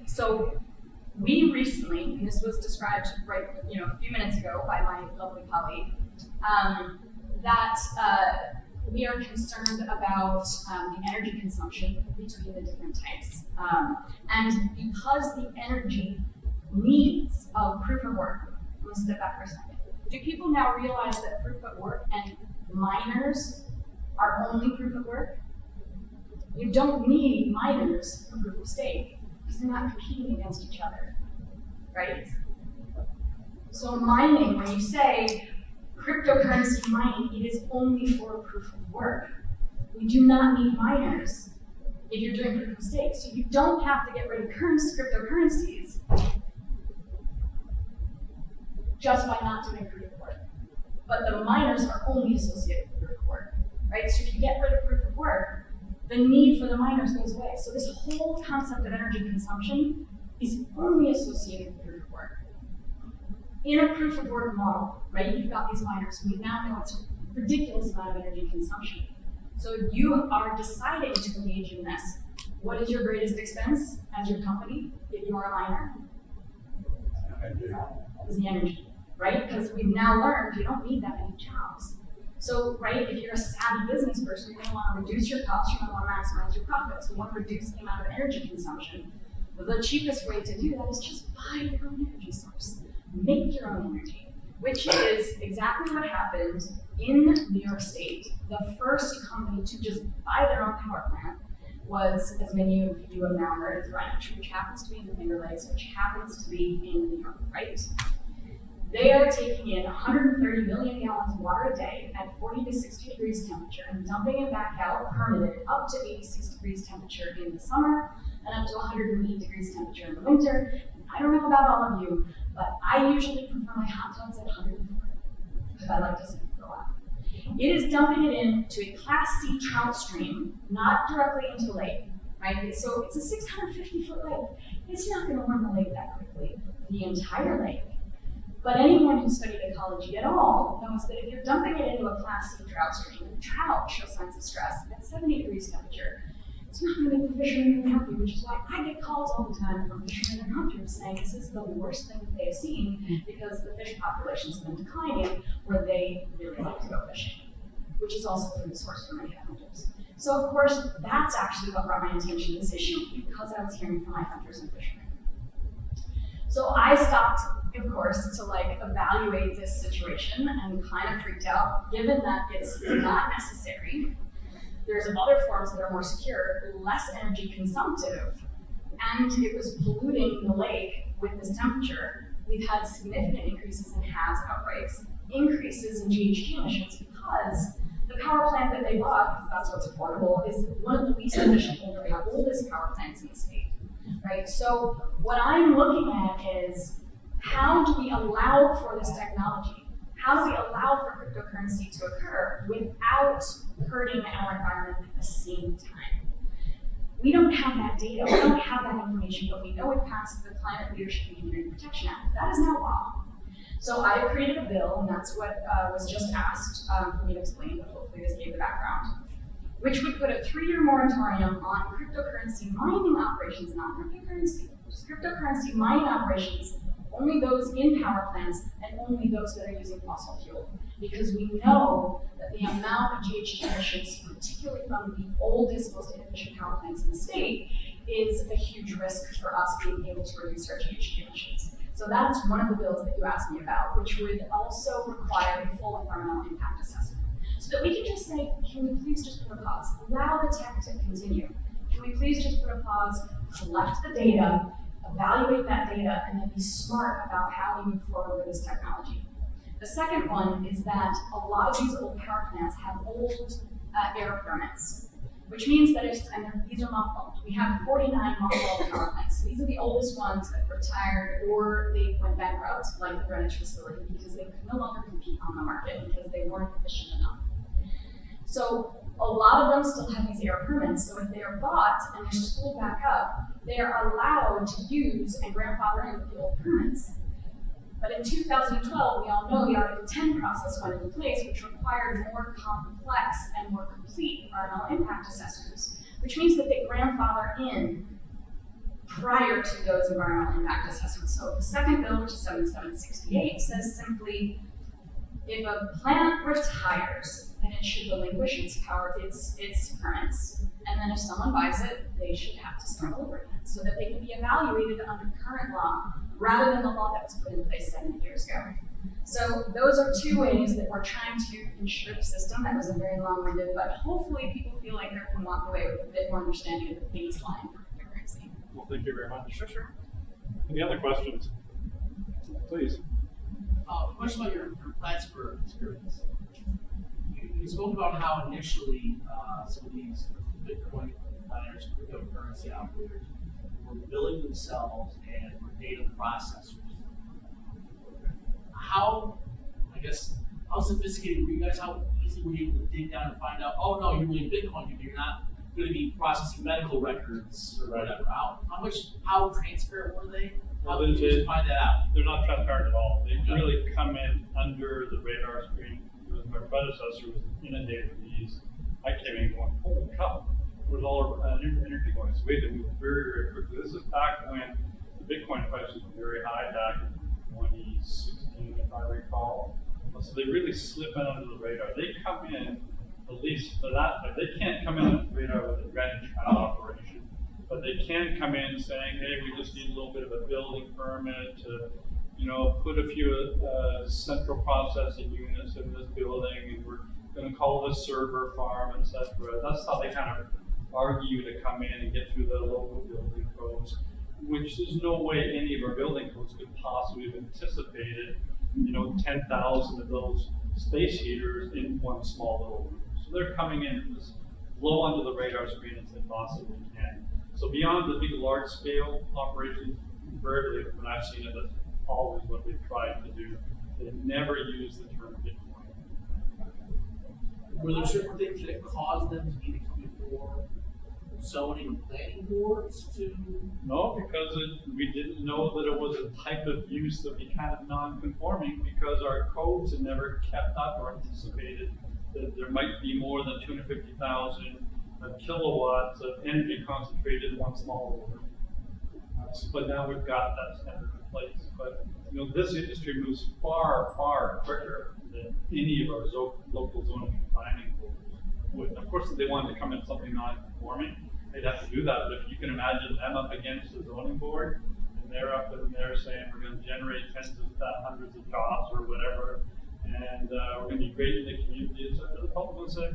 So we recently, and this was described a few minutes ago by my lovely colleague, that we are concerned about the energy consumption between the different types. And because the energy needs of proof of work, let's step back for a second. Do people now realize that proof of work and miners are only proof of work? You don't need miners for proof of stake because they're not competing against each other, right? So mining, when you say cryptocurrency mining, it is only for proof of work. We do not need miners if you're doing proof of stake. So you don't have to get rid of cryptocurrencies just by not doing proof of work. But the miners are only associated with proof of work, right? So if you get rid of proof of work, the need for the miners goes away. So this whole concept of energy consumption is only associated with proof of work. In a proof of work model, right, you've got these miners. We now know it's a ridiculous amount of energy consumption. So you are deciding to engage in this. What is your greatest expense as your company if you are a miner? Is the energy, right? Because we've now learned you don't need that many jobs. So, right, if you're a savvy business person, you're going to want to reduce your costs, you're going to want to maximize your profits, you want to reduce the amount of energy consumption. The cheapest way to do that is just buy your own energy source. Make your own energy, which is exactly what happened in New York State. The first company to just buy their own power plant was, as many of you have now heard, is Greenwich, which happens to be in the Finger Lakes, which happens to be in New York, right? They are taking in 130 million gallons of water a day at 40 to 60 degrees temperature and dumping it back out permitted up to 86 degrees temperature in the summer and up to 108 degrees temperature in the winter. And I don't know about all of you, but I usually prefer my hot tubs at 104 because I like to sit for a while. It is dumping it into a Class C trout stream, not directly into the lake, right? So it's a 650-foot lake. It's not going to run the lake that quickly, the entire lake. But anyone who studied ecology at all knows that if you're dumping it into a Class C trout stream, and trout show signs of stress at 70 degrees temperature, it's not going to make the fishermen really happy, which is why I get calls all the time from fishermen and hunters saying this is the worst thing that they have seen because the fish populations have been declining where they really like to go fishing, which is also a food source for many hunters. So of course, that's actually what brought my attention to this issue because I was hearing from my hunters and fishermen. So I stopped, of course, to evaluate this situation and kind of freaked out, given that it's not necessary. There's other forms that are more secure, less energy consumptive, and it was polluting the lake with this temperature. We've had significant increases in HAZ outbreaks, increases in GHG emissions because the power plant that they bought, because that's what's affordable, is one of the least efficient, the oldest power plants in the state. Right? So what I'm looking at is how do we allow for this technology? How do we allow for cryptocurrency to occur without hurting our environment at the same time? We don't have that data, we don't have that information, but we know it passed the Climate Leadership and Community Protection Act. That is now law. So I have created a bill, and that's what was just asked for me to explain, but hopefully this gave the background, which would put a 3-year moratorium on cryptocurrency mining operations, not cryptocurrency, just cryptocurrency mining operations, only those in power plants and only those that are using fossil fuel. Because we know that the amount of GHG emissions, particularly from the oldest, most inefficient power plants in the state, is a huge risk for us being able to reduce our GHG emissions. So that's one of the bills that you asked me about, which would also require a full environmental impact assessment. So that we can just say, can we please just put a pause? Allow the tech to continue. Can we please just put a pause, collect the data, evaluate that data, and then be smart about how we move forward with this technology. The second one is that a lot of these old power plants have old air permits, which means that these are mothballed. We have 49 mothballed power plants. These are the oldest ones that retired or they went bankrupt, like the Greenwich facility, because they could no longer compete on the market because they weren't efficient enough. So a lot of them still have these air permits, so if they are bought and they're spooled back up, they are allowed to use and grandfather in with the old permits. But in 2012, we all know the Article 10 process went into place, which required more complex and more complete environmental impact assessments, which means that they grandfather in prior to those environmental impact assessments. So the second bill, which is 7768, says simply, if a plant retires, then it should relinquish its permits. And then if someone buys it, they should have to start over again so that they can be evaluated under current law rather than the law that was put in place 70 years ago. So those are 2 ways that we're trying to ensure the system. That was a very long-winded, but hopefully people feel like they can walk away with a bit more understanding of the baseline for cryptocurrency. Well, thank you very much. Sure. Any other questions? Please. Question about your Plattsburgh experience. You spoke about how initially some of these Bitcoin miners, cryptocurrency operators, were billing themselves and were data processors. I guess, how sophisticated were you guys? How easy were you able to dig down and find out, oh no, you're really Bitcoin, you're not going to be processing medical records or whatever. How transparent were they? How did you find that out? They're not transparent at all. They really come in under the radar screen. My predecessor was inundated with these. I came in going, holy cow, with all our energy going. So we had to move very, very quickly. This is back when the Bitcoin price was very high, back in 2016, if I recall. So they really slip in under the radar. They come in, at least for that, but they can't come in under the radar with a wrench kind of operation. But they can come in saying, hey, we just need a little bit of a building permit to, put a few central processing units in this building, and we're going to call this server farm, etc. That's how they kind of argue to come in and get through the local building codes, which there's no way any of our building codes could possibly have anticipated, 10,000 of those space heaters in one small little room. So they're coming in as low under the radar screen as they possibly can. So beyond the big large scale operations, rarely when I've seen it, that's always what they've tried to do. They never use the term Bitcoin. Were there certain things that caused them to need to come before zoning and planning boards to? No, because we didn't know that it was a type of use that would be kind of non-conforming, because our codes had never kept up or anticipated that there might be more than 250,000 kilowatts of energy concentrated in one small room. But now we've got that standard in place. But this industry moves far, far quicker than any of our local zoning and planning boards would. Of course, if they wanted to come in something non-conforming, they'd have to do that. But if you can imagine them up against the zoning board, and they're up in there saying we're going to generate hundreds of jobs or whatever, and we're going to be great in the community, etc., the public will say,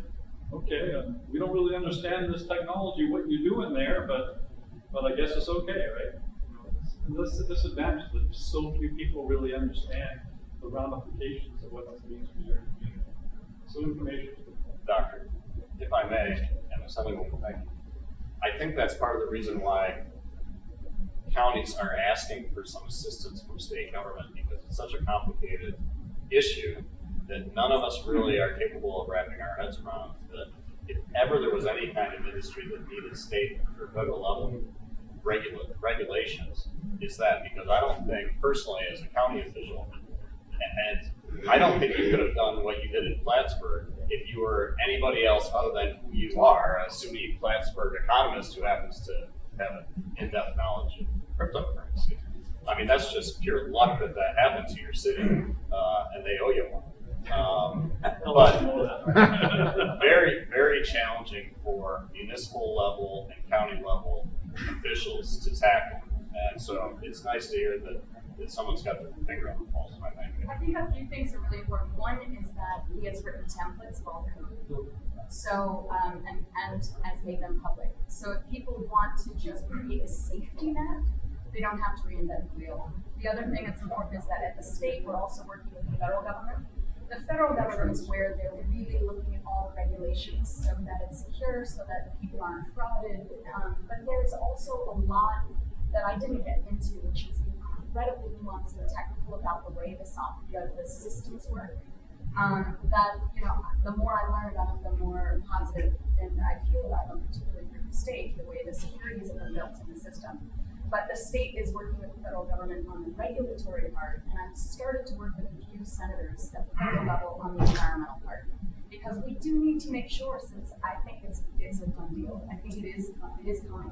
okay, we don't really understand this technology, what you're doing there, but I guess it's okay, right? That's the disadvantage that so few people really understand the ramifications of what this means for your community. So information. Doctor, if I may, and something will thank you. I think that's part of the reason why counties are asking for some assistance from state government, because it's such a complicated issue that none of us really are capable of wrapping our heads around. That if ever there was any kind of industry that needed state or federal level regulations, it's that, because I don't think, personally, as a county official, and I don't think you could have done what you did in Plattsburgh if you were anybody else other than who you are, a SUNY Plattsburgh economist who happens to have an in-depth knowledge of cryptocurrency. I mean, that's just pure luck that happened to your city, and they owe you one. But very, very challenging for municipal level and county level officials to tackle. And so it's nice to hear that someone's got their finger on the pulse, I think. I think a few things are really important. One is that he has written templates of all code. So, and has made them public. So if people want to just create a safety net, they don't have to reinvent the wheel. The other thing that's important is that at the state, we're also working with the federal government. The federal government is where they're really looking at all the regulations so that it's secure, so that people aren't frauded. But there's also a lot that I didn't get into, which is incredibly nuanced and technical about the way the systems work. That, the more I learn about it, the more positive and I feel about them, particularly for the state, the way the securities have been built in the system. But the state is working with the federal government on the regulatory part, and I've started to work with a few senators at the federal level on the environmental part. Because we do need to make sure, since I think it's a done deal, I think it is coming.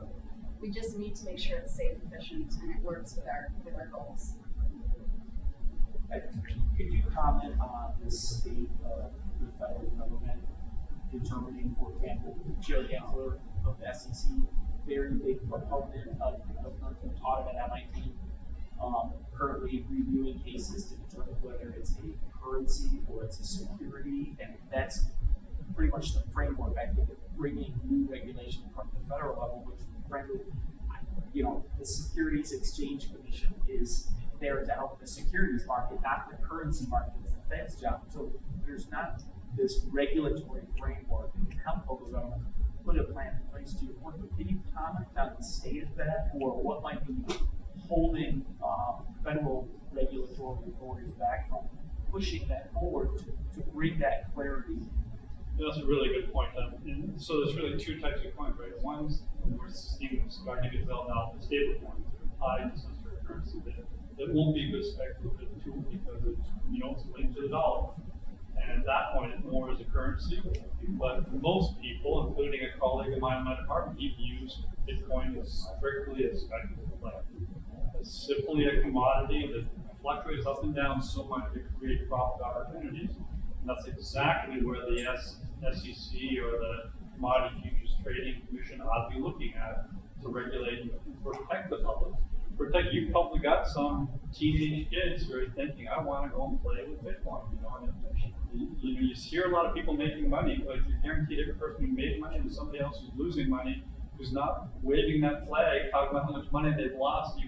We just need to make sure it's safe, efficient, and it works with our goals. Could you comment on the state of the federal government determining, for example, Joe Gensler of the SEC, very big proponent of cryptocurrency, taught it at MIT, currently reviewing cases to determine whether it's a currency or it's a security, and that's pretty much the framework, I think, of bringing new regulation from the federal level, which frankly, the Securities Exchange Commission is there to help the securities market, not the currency market. It's the Fed's job. So there's not this regulatory framework that can help local government put a plan in place to your point. Can you comment on the state of that, or what might be holding federal regulatory authorities back from pushing that forward to bring that clarity? That's a really good point. And so there's really two types of coins, right? One's, and we're seeing starting to develop now, the stable coins that are tied to some sort of currency that won't be a good speculative tool because it's, it's linked to the dollar. And at that point, it's more as a currency. But for most people, including a colleague of mine in my department, he views Bitcoin as strictly a speculative play. It's simply a commodity that fluctuates up and down so much to create profit opportunities. And that's exactly where the SEC or the Commodity Futures Trading Commission ought to be looking at to regulate and protect the public. Protect, you probably got some teenage kids who are thinking, I want to go and play with Bitcoin. And you hear a lot of people making money, but you're guaranteed every person who made money and somebody else who's losing money who's not waving that flag, talking about how much money they've lost.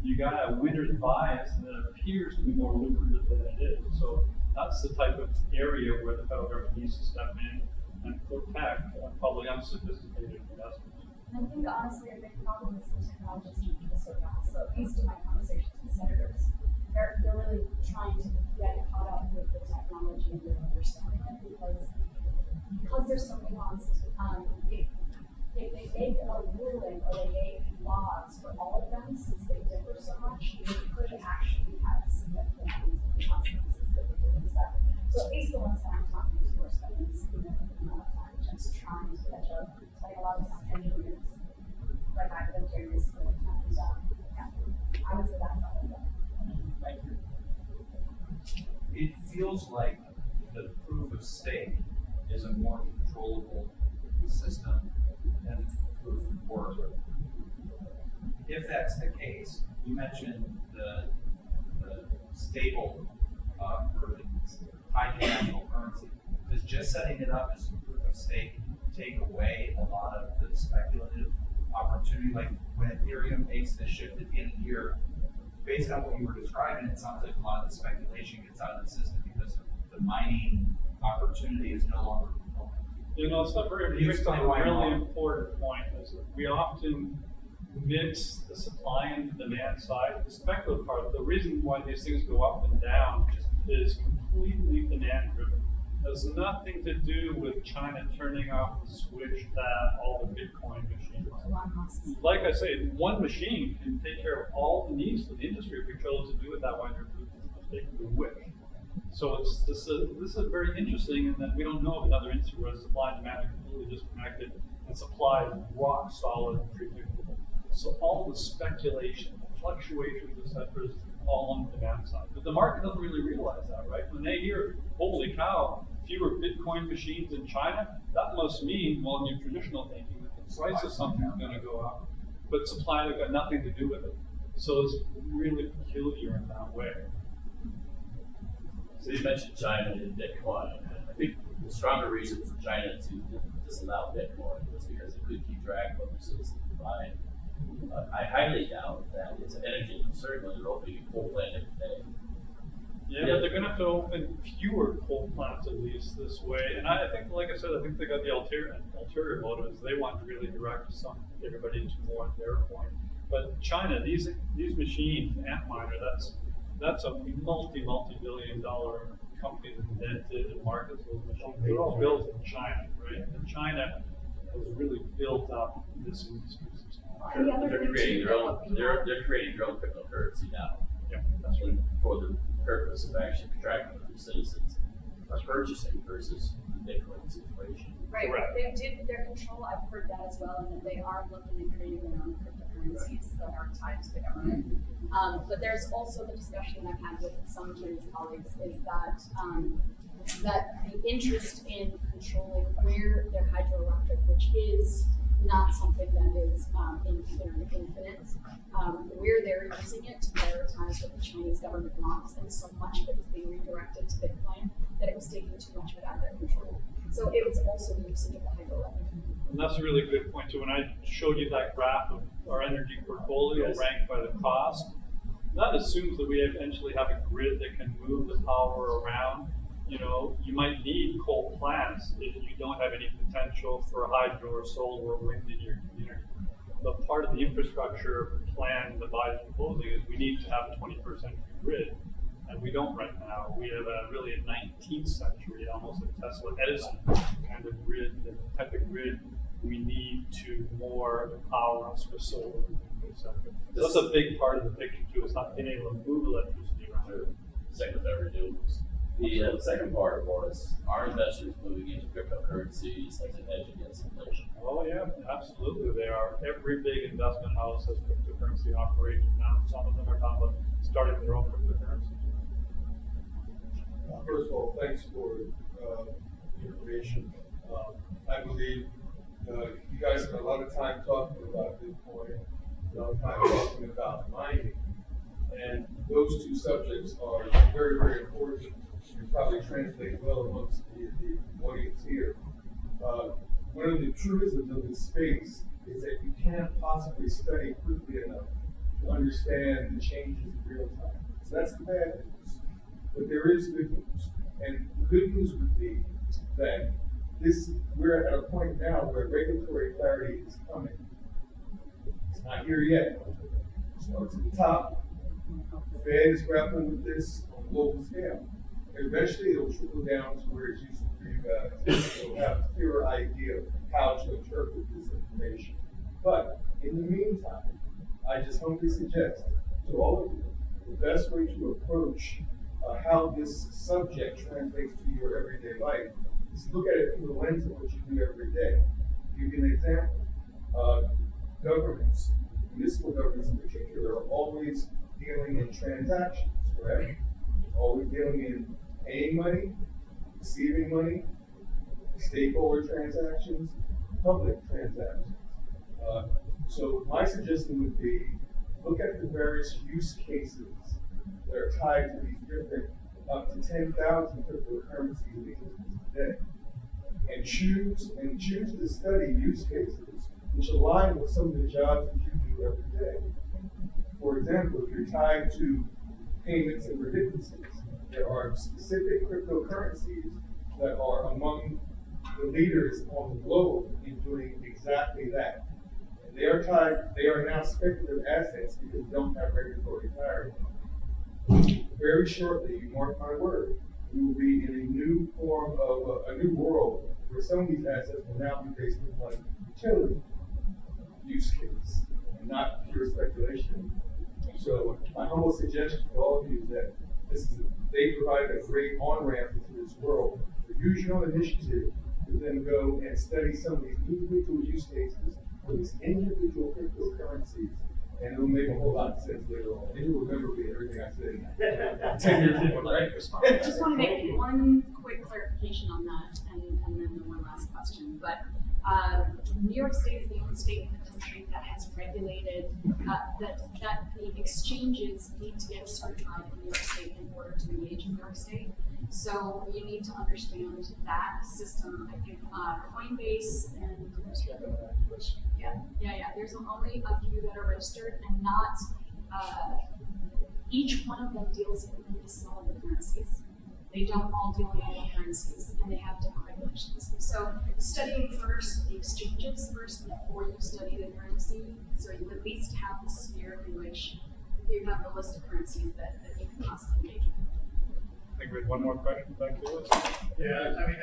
You got a winner's bias that appears to be more lucrative than it is. So that's the type of area where the federal government needs to step in and protect probably unsophisticated investors. I think honestly a big problem is the technology is so fast. So based on my conversations with senators, they're really trying to get caught up with the technology and really understanding it because there's so nuanced. If they made a ruling or they made laws for all of them, since they differ so much, they could actually have significant consequences that we could expect. So at least the ones that I'm talking to are spending a significant amount of time just trying to catch up, spending a lot of time engineers, like I've been doing this for I would say that's something that. Thank you. It feels like the proof of stake is a more controllable system than proof of work. If that's the case, you mentioned the stable or the tied to national currency. Does just setting it up as proof of stake take away a lot of the speculative opportunity? Like when Ethereum makes the shift at the end of the year, based on what you were describing, it sounds like a lot of the speculation gets out of the system because the mining opportunity is no longer component. It's not very You mixed on a explain why really wrong. important point is that we often mix the supply and demand side. The speculative part, the reason why these things go up and down is completely demand driven. It has nothing to do with China turning off the switch that all the Bitcoin machines. Like I say, one machine can take care of all the needs for the industry if we chose to do it that way under the wish. So this is very interesting in that we don't know of another instance where supply and demand are completely disconnected and supply is rock solid and predictable. So all the speculation, the fluctuations, etc., is all on the demand side. But the market doesn't really realize that, right? When they hear, holy cow, fewer Bitcoin machines in China, that must mean, well, in your traditional thinking, that the price of something is going to go up, but supply has got nothing to do with it. So it's really peculiar in that way. So you mentioned China and Bitcoin. I think the stronger reason for China to disallow Bitcoin was because it could keep track of what their citizens were buying. I highly doubt that it's an energy concern when they're opening a coal plant every day. Yeah, but they're going to have to open fewer coal plants at least this way. And I think, like I said, I think they got the ulterior motives. They want to really direct everybody to more at their point. But China, these machines, Antminer, that's a multi-billion-dollar company that invented and markets those machines. They're all built in China, right? And China has really built up this industry. And the other They're thing creating too, their own. that we They're have- they're creating their own cryptocurrency now. Yeah. That's when for the purpose of actually contracting with their citizens are purchasing versus the Bitcoin situation. Right, Correct. they did their control, I've heard that as well, and that they are looking at creating their own cryptocurrencies that are tied to the government. But there's also the discussion that I've had with some of my colleagues is that the interest in controlling where their hydroelectric, which is not something that is infinite, where they're using it to prioritize what the Chinese government wants, and so much of it was being redirected to Bitcoin that it was taking too much of it out of their control. So it was also the usage of the hydroelectric. And that's a really good point too. When I showed you that graph of our energy portfolio ranked by the cost, that assumes that we eventually have a grid that can move the power around. You might need coal plants if you don't have any potential for hydro or solar or wind in your community. But part of the infrastructure plan that Biden's proposing is we need to have a 21st century grid. and we don't right now. We have really a 19th century, almost a Tesla Edison kind of grid, the type of grid we need to more empower us with solar. That's a big part of the picture too, is not being able to move electricity around. Same with our renewables. The second part was, are investors moving into cryptocurrencies as a hedge against inflation? Oh yeah, absolutely they are. Every big investment house has cryptocurrency operations now. Some of them are talking about starting their own cryptocurrency. First of all, thanks for the information. I believe you guys spent a lot of time talking about Bitcoin, a lot of time talking about mining, and those two subjects are very, very important and probably translate well amongst the audience here. One of the truisms of this space is that you can't possibly study quickly enough to understand the changes in real time. So that's the bad news. But there is good news. And the good news would be that we're at a point now where regulatory clarity is coming. It's not here yet. It starts at the top. The Fed is grappling with this on a global scale. And eventually it'll trickle down to where it's useful for you guys. You'll have a clearer idea of how to interpret this information. But in the meantime, I just humbly suggest to all of you, the best way to approach how this subject translates to your everyday life is look at it through the lens of what you do every day. I'll give you an example. Governments, municipal governments in particular, are always dealing in transactions, correct? Always dealing in paying money, receiving money, stakeholder transactions, public transactions. So my suggestion would be look at the various use cases that are tied to these different up to 10,000 cryptocurrencies in existence today, and choose to study use cases which align with some of the jobs that you do every day. For example, if you're tied to payments and remittances, there are specific cryptocurrencies that are among the leaders on the globe in doing exactly that. And they are now speculative assets because they don't have regulatory clarity. Very shortly, you mark my word, we will be in a new form of a new world where some of these assets will now be based upon utility use case and not pure speculation. So my humble suggestion to all of you is that they provide a great on-ramp into this world. So use your own initiative to then go and study some of these individual use cases for these individual cryptocurrencies, and it'll make a whole lot of sense later on. And you'll remember me, everything I said 10 years ago, right? I just want to make one quick clarification on that, and then the one last question. But New York State is the only state in the country that has regulated that the exchanges need to get certified in New York State in order to engage in New York State. So you need to understand that system. I think Coinbase and yeah. There's only a few that are registered, and not each one of them deals in some of the currencies. They don't all deal in all currencies, and they have different regulations. So studying first the exchanges first before you study the currency, so you at least have the sphere in which you have the list of currencies that you can possibly engage with. I think we have one more question back to us. Yeah, I mean,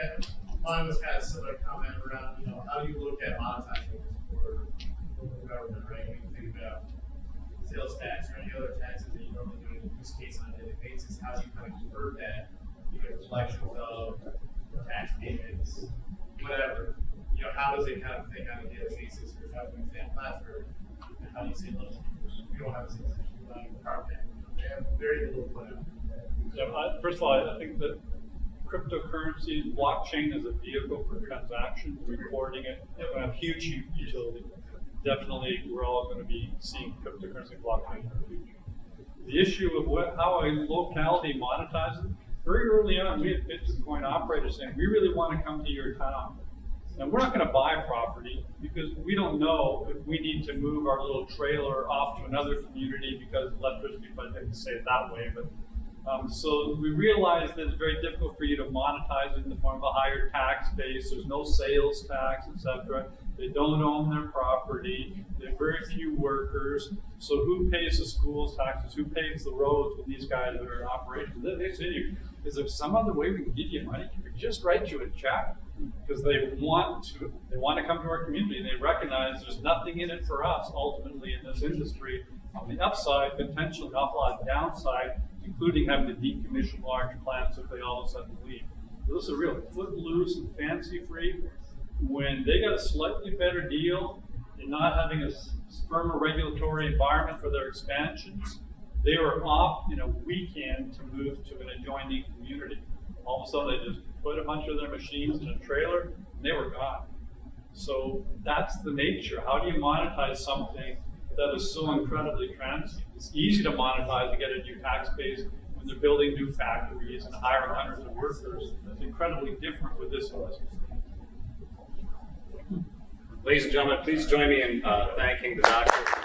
mine was kind of a similar comment around, how do you look at monetizing this for the government, right? When you think about sales tax or any other taxes that you normally do in a use case on a daily basis, how do you kind of convert that, reflections of tax payments, whatever, how does it kind of think on a daily basis, or how do you stand platform, and how do you say, look, we don't have a system on car pay. They have very little put out. Yeah, first of all, I think that cryptocurrency, blockchain as a vehicle for transactions, recording it, have huge utility. Definitely, we're all going to be seeing cryptocurrency blockchain in the future. The issue of how a locality monetizes, very early on, we had Bitcoin operators saying, we really want to come to your town. And we're not going to buy property because we don't know if we need to move our little trailer off to another community because electricity, but I didn't say it that way. But so we realized that it's very difficult for you to monetize it in the form of a higher tax base. There's no sales tax, etc. They don't own their property. They have very few workers. So who pays the schools taxes? Who pays the roads when these guys are in operation? They say to you, is there some other way we can give you money? Can we just write you a check? Because they want to come to our community, and they recognize there's nothing in it for us ultimately in this industry. On the upside, potentially an awful lot of downside, including having to decommission large plants if they all of a sudden leave. So this is a real footloose and fancy-free. When they got a slightly better deal in not having a firmer regulatory environment for their expansions, they were off in a weekend to move to an adjoining community. All of a sudden, they just put a bunch of their machines in a trailer, and they were gone. So that's the nature. How do you monetize something that is so incredibly transient? It's easy to monetize and get a new tax base when they're building new factories and hiring hundreds of workers. It's incredibly different with this industry. Ladies and gentlemen, please join me in thanking the doctor.